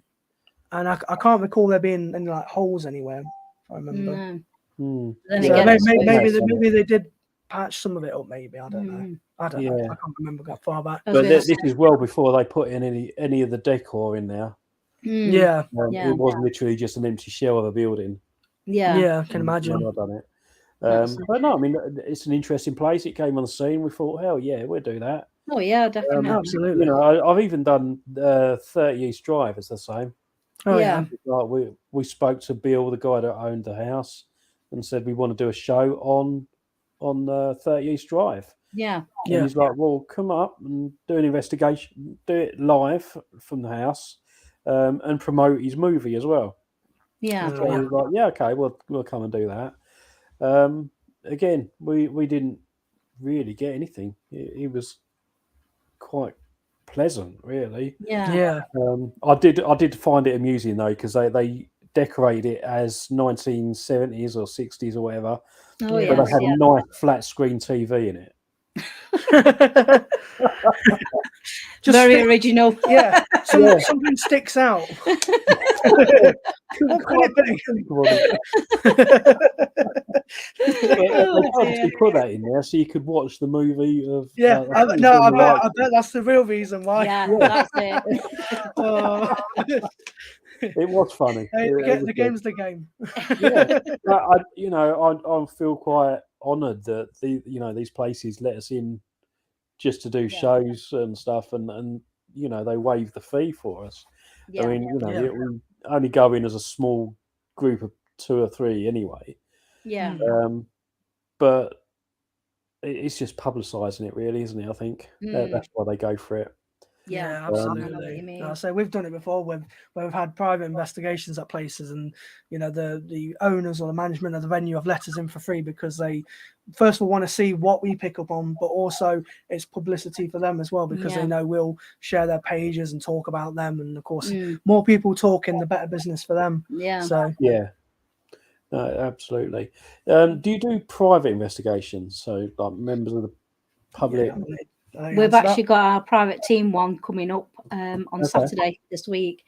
And I can't recall there being any like holes anywhere. If I remember. No. So maybe they did patch some of it up. Maybe I don't know. I don't know. I can't remember that far back. But this is well before they put in any of the decor in there. Yeah. It was literally just an empty shell of a building. Yeah, I can imagine. I've done it. But no, I mean, it's an interesting place. It came on the scene. We thought, hell yeah, we'll do that. Oh yeah, definitely. Absolutely. I've even done 30 East Drive. It's the same. Oh yeah. Like we spoke to Bill, the guy that owned the house, and said we want to do a show on 30 East Drive. Yeah. And he's like, well, come up and do an investigation, do it live from the house, and promote his movie as well. Yeah. So he was like, yeah, okay, we'll come and do that. Again, we didn't really get anything. It was quite pleasant, really. Yeah. I did find it amusing though, because they decorated it as 1970s or 60s or whatever. Oh, but they had a nice flat screen TV in it. Just very original. Yeah. Something sticks out. They obviously put that in there so you could watch the movie of. I bet that's the real reason why. Yeah, that's it. It was funny. The game's the game. I feel quite honoured that these places let us in just to do shows and stuff, and they waive the fee for us. I mean, we only go in as a small group of 2 or 3 anyway. Yeah. But it's just publicising it, really, isn't it? I think that's why they go for it. Yeah, absolutely. So we've done it before where we've had private investigations at places, and the owners or the management of the venue have let us in for free because they first of all want to see what we pick up on, but also it's publicity for them as well because they know we'll share their pages and talk about them, and of course more people talking, the better business for them. So no, absolutely. Do you do private investigations, so like members of the public? We've actually got our private team one coming up on Saturday this week,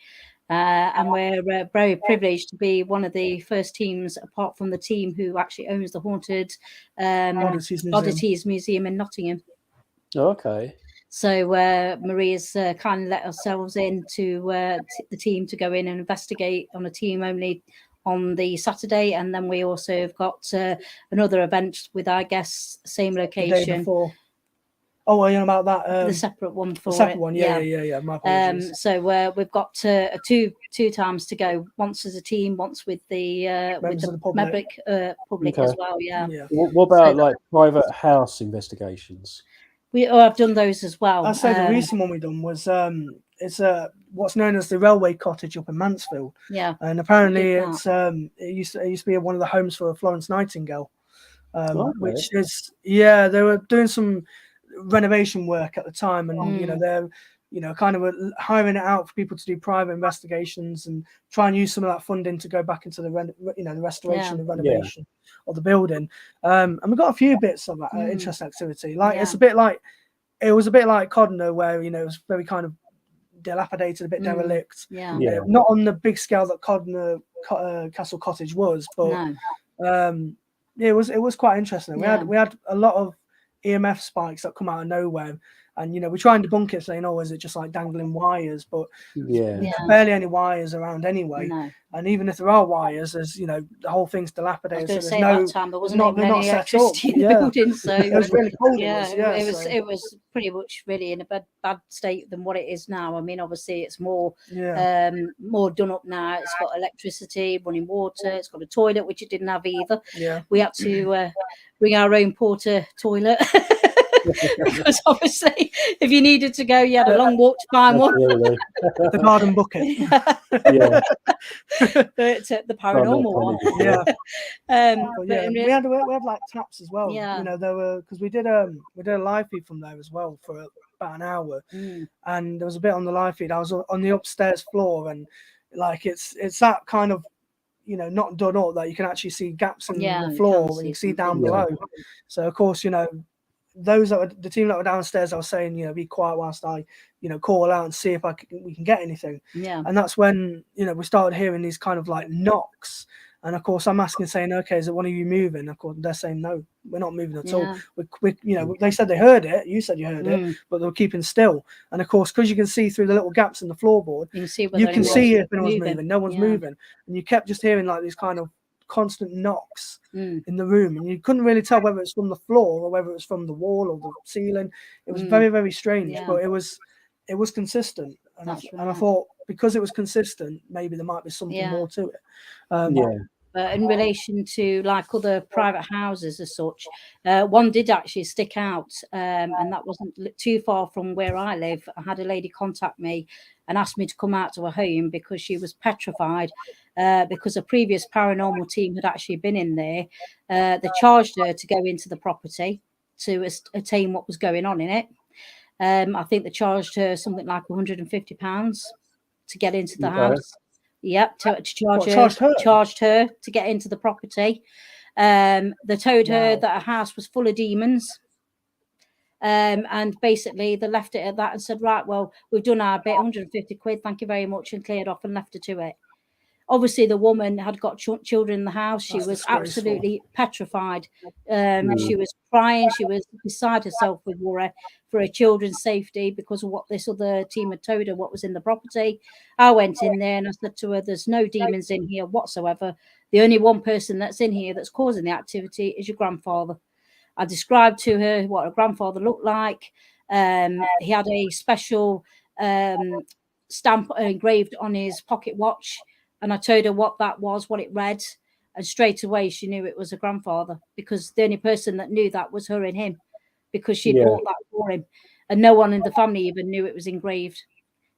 and we're very privileged to be one of the first teams, apart from the team who actually owns the Haunted Oddities Museum in Nottingham. Okay. So Maria's kindly let ourselves in to the team to go in and investigate on a team only on the Saturday, and then we also have got another event with our guests, same location. Oh, you know about that? The separate one for the separate one, yeah. My apologies. So we've got two times to go. Once as a team, once with the public as well. Yeah. What about like private house investigations? I've done those as well. I'd say the recent one we done was it's what's known as the Railway Cottage up in Mansfield. Yeah. And apparently it used to be one of the homes for Florence Nightingale, which is they were doing some renovation work at the time, and they're kind of hiring it out for people to do private investigations and try and use some of that funding to go back into the restoration and renovation of the building. And we've got a few bits of that interesting activity. Like it was a bit like Codner, where it was very kind of dilapidated, a bit derelict. Not on the big scale that Castle Cottage was, but it was quite interesting. We had a lot of EMF spikes that come out of nowhere, and we try and debunk it, saying, "Oh, is it just like dangling wires?" But there's barely any wires around anyway. And even if there are wires, there's the whole thing's dilapidated. I was going to say that time there wasn't even any electricity in the building, so it was really cold. It was pretty much really in a bad state than what it is now. I mean, obviously it's more done up now. It's got electricity, running water. It's got a toilet, which it didn't have either. We had to bring our own porter toilet. Because obviously, if you needed to go, you had a long walk to find one. The garden bucket. But the paranormal one. We had like taps as well. There were, because we did a live feed from there as well for about an hour, and there was a bit on the live feed. I was on the upstairs floor, and like it's that kind of not done up that you can actually see gaps in the floor and you see down below. So of course the team that were downstairs, I was saying, be quiet whilst I, call out and see if we can get anything. And that's when, we started hearing these kind of like knocks. And of course, I'm asking, saying, okay, is it one of you moving? Of course, they're saying, no, we're not moving at all. We they said they heard it. You said you heard it, but they were keeping still. And of course, because you can see through the little gaps in the floorboard, you can see if anyone's moving. No one's moving. And you kept just hearing like these kind of constant knocks in the room, and you couldn't really tell whether it's from the floor or whether it's from the wall or the ceiling. It was very, very strange, but it was consistent, and I thought, because it was consistent, maybe there might be something more to it. But in relation to like other private houses as such, one did actually stick out, and that wasn't too far from where I live. I had a lady contact me and asked me to come out to her home because she was petrified, because a previous paranormal team had actually been in there. They charged her to go into the property to attain what was going on in it. I think they charged her something like £150 to get into the house. Yep, charged her to get into the property. They told her that her house was full of demons. And basically they left it at that and said, right, well, we've done our bit, £150, thank you very much, and cleared off and left her to it. Obviously, the woman had got children in the house. She was absolutely petrified. She was crying. She was beside herself with worry for her children's safety because of what this other team had told her, what was in the property. I went in there and I said to her, there's no demons in here whatsoever. The only one person that's in here that's causing the activity is your grandfather. I described to her what her grandfather looked like. He had a special stamp engraved on his pocket watch. And I told her what that was, what it read. And straight away, she knew it was her grandfather, because the only person that knew that was her and him, because she'd bought that for him. And no one in the family even knew it was engraved.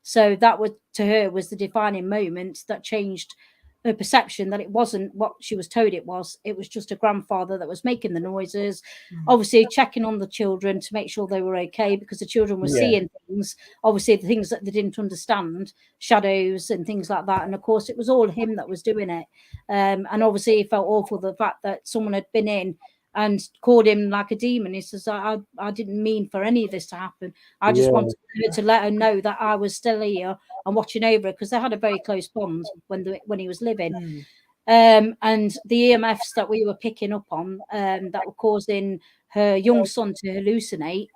So that was, to her, was the defining moment that changed her perception, that it wasn't what she was told it was. It was just a grandfather that was making the noises, obviously checking on the children to make sure they were okay, because the children were seeing things, obviously the things that they didn't understand, shadows and things like that. And of course, it was all him that was doing it. And obviously, he felt awful, the fact that someone had been in and called him like a demon. He says, I didn't mean for any of this to happen. I just wanted her to let her know that I was still here and watching over her, because they had a very close bond when he was living. And the EMFs that we were picking up on, that were causing her young son to hallucinate,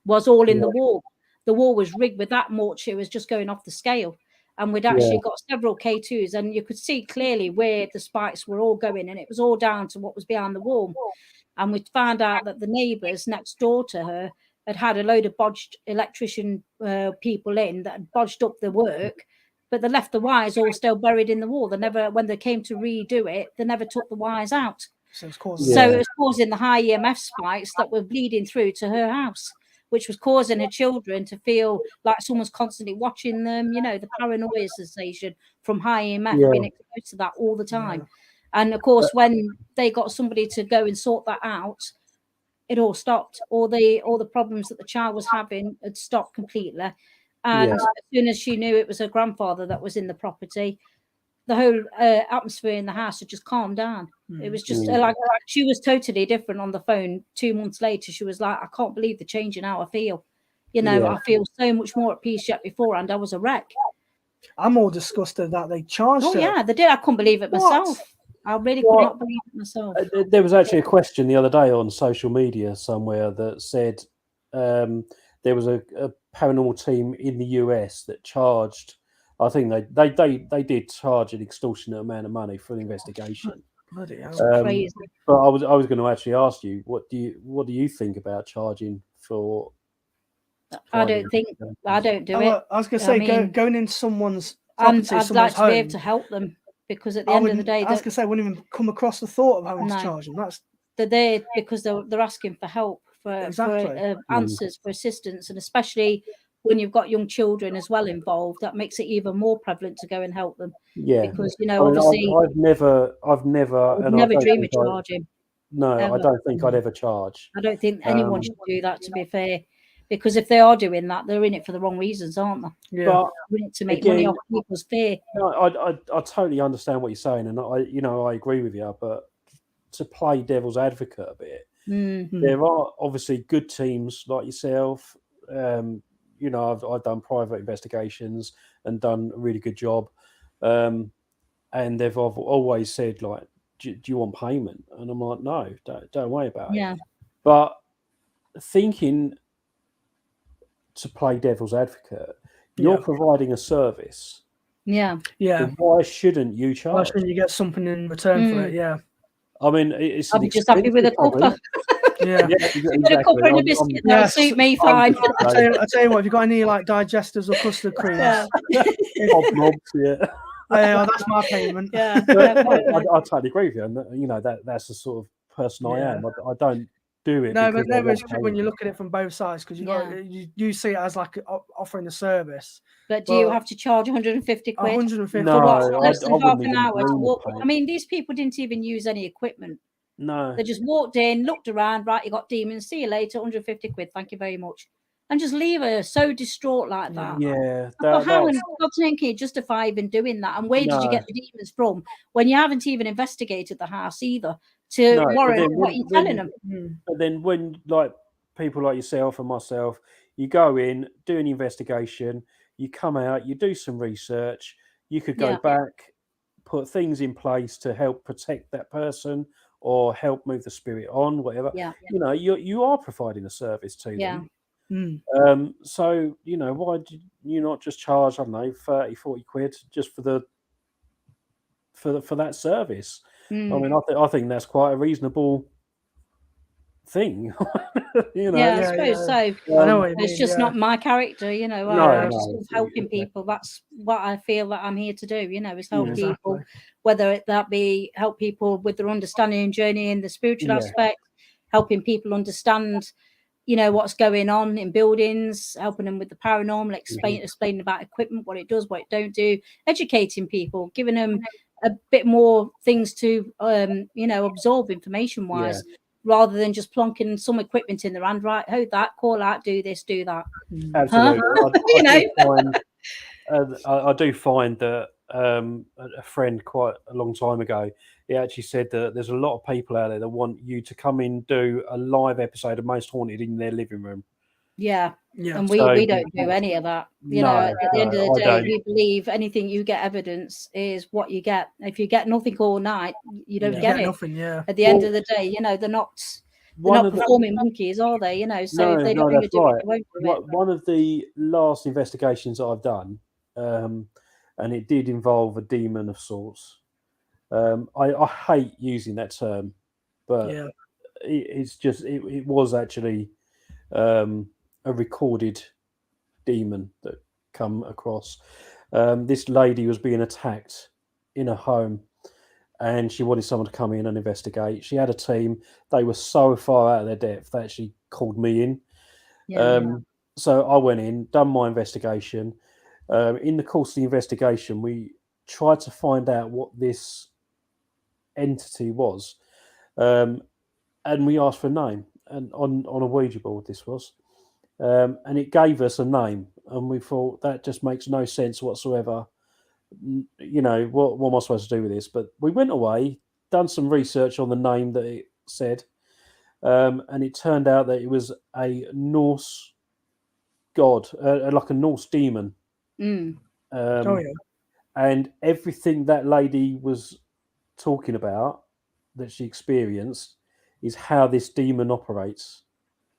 was all in the wall. The wall was rigged with that much. It was just going off the scale. And we'd actually got several K2s, and you could see clearly where the spikes were all going, and it was all down to what was behind the wall. And we found out that the neighbours next door to her had a load of bodged electrician people in that had bodged up the work, but they left the wires all still buried in the wall. They never, when they came to redo it, they never took the wires out. So it was causing the high EMF spikes that were bleeding through to her house, which was causing her children to feel like someone's constantly watching them, the paranoia sensation from high EMF, being exposed to that all the time. And of course, when they got somebody to go and sort that out, it all stopped. All the problems that the child was having had stopped completely. And as soon as she knew it was her grandfather that was in the property, the whole atmosphere in the house had just calmed down. It was just like she was totally different on the phone. 2 months later, she was like, I can't believe the change in how I feel. You know, I feel so much more at peace yet beforehand. I was a wreck. I'm more disgusted that they charged her. Oh, yeah, they did. I couldn't believe it myself. I really could not believe it myself. There was actually a question the other day on social media somewhere that said there was a paranormal team in the US that charged. I think they did charge an extortionate amount of money for the investigation. Bloody hell. Crazy. But I was going to actually ask you, what do you think about charging for? I don't do it. I was going to say, going into someone's property, I'd like to be able to help them, because at the end of the day, I was going to say, I wouldn't even come across the thought of having to charge them. They're there because they're asking for help, for answers, for assistance, and especially when you've got young children as well involved, that makes it even more prevalent to go and help them. Yeah, because obviously, I've never dream of charging. No, ever. I don't think I'd ever charge. I don't think anyone should do that, to be fair, because if they are doing that, they're in it for the wrong reasons, aren't they? Yeah, but they're in it to make money off people's fear. I totally understand what you're saying, and I agree with you, but to play devil's advocate a bit, there are obviously good teams like yourself. I've done private investigations and done a really good job, and they've always said, like, do you want payment? And I'm like, no, don't worry about it. But thinking to play devil's advocate, you're providing a service. So why shouldn't you charge? Why shouldn't you get something in return for it? Yeah. I mean, I'll be just happy with a cuppa. Exactly. A cuppa and a biscuit, that'll suit me fine. I tell you what, have you got any like digestives or custard creams? That's my payment. I totally agree with you, and that's the sort of person I am. I don't do it. No, but it's true when you look at it from both sides, because you see it as like offering a service. But do you have to charge 150 quid? 150. No, less than half an hour to walk. I mean, these people didn't even use any equipment. No, they just walked in, looked around. Right, you got demons. See you later. 150 quid. Thank you very much. And just leave her so distraught like that. Yeah. How in God's name can you justify even doing that? And where did you get the demons from when you haven't even investigated the house either to warrant what you're telling them? But then when, like, people like yourself and myself, you go in, do an investigation, you come out, you do some research, you could go back, put things in place to help protect that person or help move the spirit on, whatever. You are providing a service to them. So why do you not just charge, I don't know, 30, 40 quid just for that service? I mean, I think that's quite a reasonable thing. I suppose so. I know what you mean, it's just not my character, I just love helping people. That's what I feel that I'm here to do, is help people, whether that be help people with their understanding and journey in the spiritual aspect, helping people understand what's going on in buildings, helping them with the paranormal, explaining about equipment, what it does, what it don't do, educating people, giving them a bit more things to absorb information wise, rather than just plonking some equipment in their hand. Right, hold that, call out, do this, do that. Absolutely. I do find that a friend quite a long time ago, he actually said that there's a lot of people out there that want you to come in, do a live episode of Most Haunted in their living room. And we don't do any of that. At the end of the day, we believe anything you get evidence is what you get. If you get nothing all night, you don't get it. Nothing, At the end of the day, they're not performing monkeys, are they? So if they don't do it, they won't do it. One of the last investigations that I've done, and it did involve a demon of sorts. I hate using that term, but it was actually a recorded demon that come across. This lady was being attacked in a home, and she wanted someone to come in and investigate. She had a team. They were so far out of their depth, they actually called me in. So I went in, done my investigation. In the course of the investigation, we tried to find out what this entity was, and we asked for a name, and on a Ouija board this was, and it gave us a name, and we thought that just makes no sense whatsoever. What am I supposed to do with this? But we went away, done some research on the name that it said, and it turned out that it was a Norse god, like a Norse demon. Mm. Oh yeah. And everything that lady was talking about that she experienced is how this demon operates.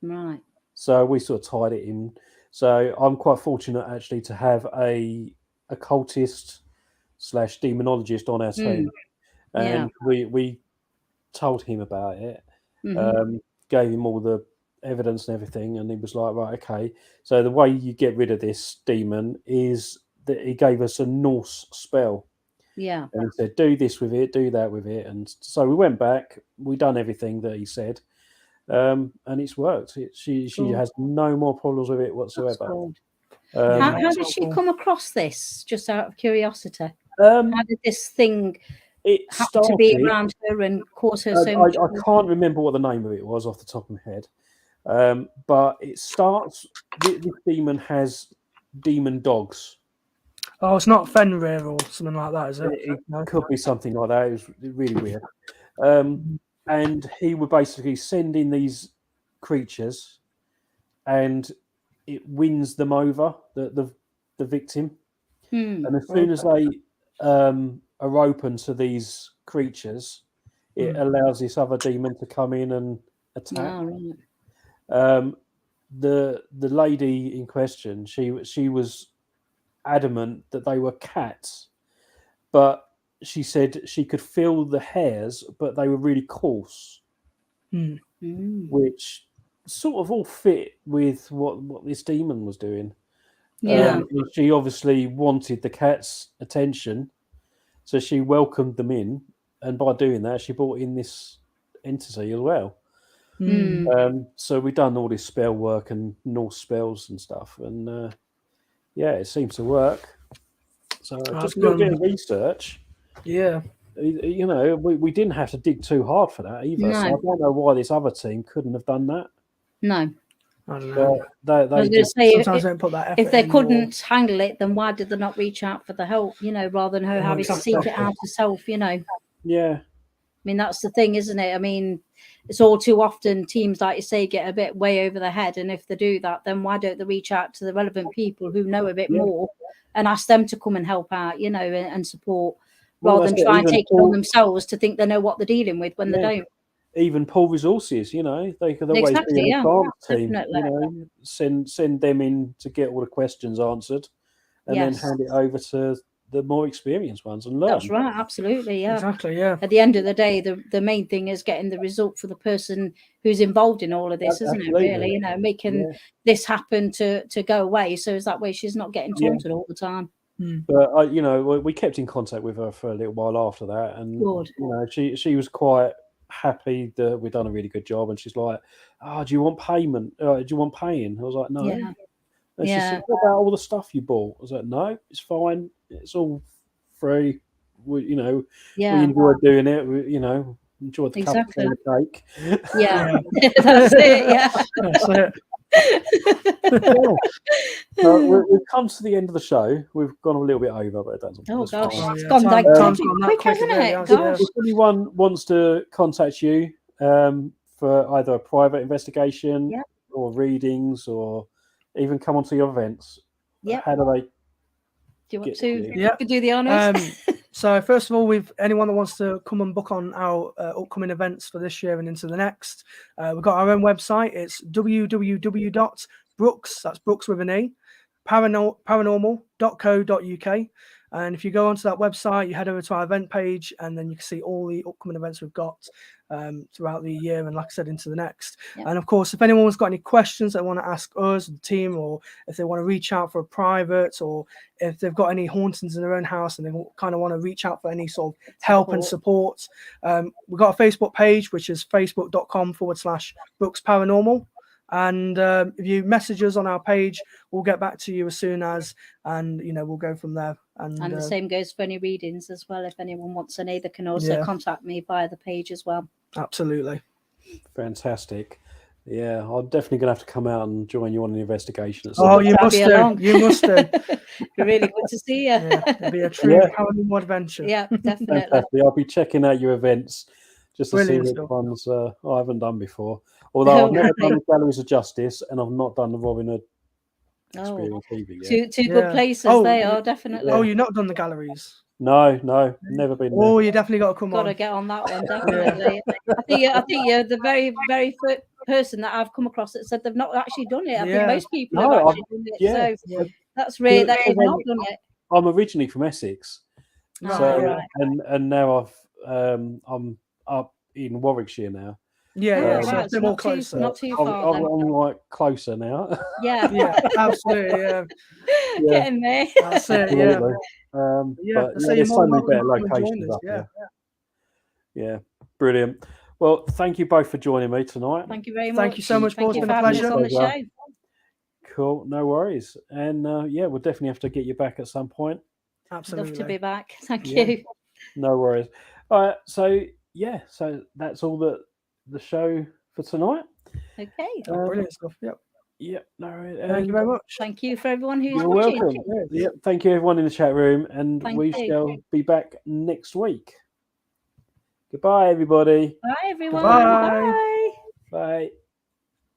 Right. So we sort of tied it in. So I'm quite fortunate actually to have a occultist / demonologist on our team, and we told him about it, gave him all the evidence and everything, and he was like, right, okay. So the way you get rid of this demon is that he gave us a Norse spell. Yeah. And he said, do this with it, do that with it. And so we went back, we done everything that he said, and it's worked. She has no more problems with it whatsoever. How did she come across this, just out of curiosity? How did this thing happen to be around her and cause her so much? I can't remember what the name of it was off the top of my head. But it starts, this demon has demon dogs. Oh, it's not Fenrir or something like that, is it? It could be something like that. It was really weird. And he would basically send in these creatures, and it wins them over, the victim. And as soon as they are open to these creatures, it allows this other demon to come in and attack. The lady in question, she was adamant that they were cats, but she said she could feel the hairs, but they were really coarse, which sort of all fit with what this demon was doing. She obviously wanted the cat's attention, so she welcomed them in, and by doing that, she brought in this entity as well. So we've done all this spell work and Norse spells and stuff, and it seems to work. So just a little bit of research. Yeah. You know, we didn't have to dig too hard for that either. No. So I don't know why this other team couldn't have done that. No. I don't know. Sometimes don't put that effort if they couldn't handle it, then why did they not reach out for the help, rather than her having to seek it out herself, Yeah. I mean, that's the thing, isn't it? I mean, it's all too often teams, like you say, get a bit way over their head. And if they do that, then why don't they reach out to the relevant people who know a bit more and ask them to come and help out, and support, rather than try and take it on themselves to think they know what they're dealing with when they don't. Even Pool Resources, they could always be an advanced team, send them in to get all the questions answered, and then hand it over to the more experienced ones and learn. That's right, absolutely, yeah. Exactly, yeah. At the end of the day, the main thing is getting the result for the person who's involved in all of this, isn't it, really? Making this happen to go away, so is that way she's not getting taunted all the time. But we kept in contact with her for a little while after that, and she was quite happy that we'd done a really good job, and she's like, "Oh, do you want payment? Do you want paying?" I was like, "No." And she said, "What about all the stuff you bought?" I was like, "No, it's fine. It's all free. We enjoyed doing it. We, enjoyed the cup and the cake." Yeah, that's it. Yeah, that's it. We've come to the end of the show. We've gone a little bit over, but it doesn't. Oh gosh, it's gone that quick, hasn't it? Gosh. If anyone wants to contact you for either a private investigation or readings, or even come onto your events, how do they? Do you want to do the honours? So first of all, anyone that wants to come and book on our upcoming events for this year and into the next, we've got our own website. It's www.Brookes, that's Brookes with an E, paranormal.co.uk. And if you go onto that website, you head over to our event page, and then you can see all the upcoming events we've got throughout the year, and like I said, into the next. And of course, if anyone's got any questions they want to ask us, the team, or if they want to reach out for a private, or if they've got any hauntings in their own house and they kind of want to reach out for any sort of help and support, we've got a Facebook page, which is facebook.com/Brookes Paranormal. And if you message us on our page, we'll get back to you as soon as, and we'll go from there. And the same goes for any readings as well. If anyone wants any, they can also contact me via the page as well. Absolutely. Fantastic. Yeah, I'm definitely going to have to come out and join you on an investigation. You must do. You must do. Really good to see you. It'll be a true paranormal adventure. Yeah, definitely. Fantastic. I'll be checking out your events just to see which ones I haven't done before. Although I've never done the Galleries of Justice, and I've not done the Robin Hood Experience either. Two good places they are, definitely. Oh, you've not done the galleries? No, never been there. Oh, you definitely got to come on. Got to get on that one, definitely. I think you're the very, very first person that I've come across that said they've not actually done it. I think most people have actually done it. So that's really that you've not done it. I'm originally from Essex, Right. and now I'm up in Warwickshire now. So it's a bit more closer. Not too far. I'm like closer now. Yeah, absolutely. Getting there. That's it. Absolutely. But there's so many better locations up there. Yeah, brilliant. Well, thank you both for joining me tonight. Thank you very much. Thank you so much, Paul. It's been a pleasure on the show. Cool, no worries. And we'll definitely have to get you back at some point. Absolutely. Love to be back. Thank you. No worries. All right, so that's all the show for tonight. Okay. Brilliant stuff. Yep. No worries. Thank you very much. Thank you for everyone who's watching. Welcome. Yep. Thank you everyone in the chat room, and we shall be back next week. Goodbye, everybody. Bye, everyone. Bye. Bye.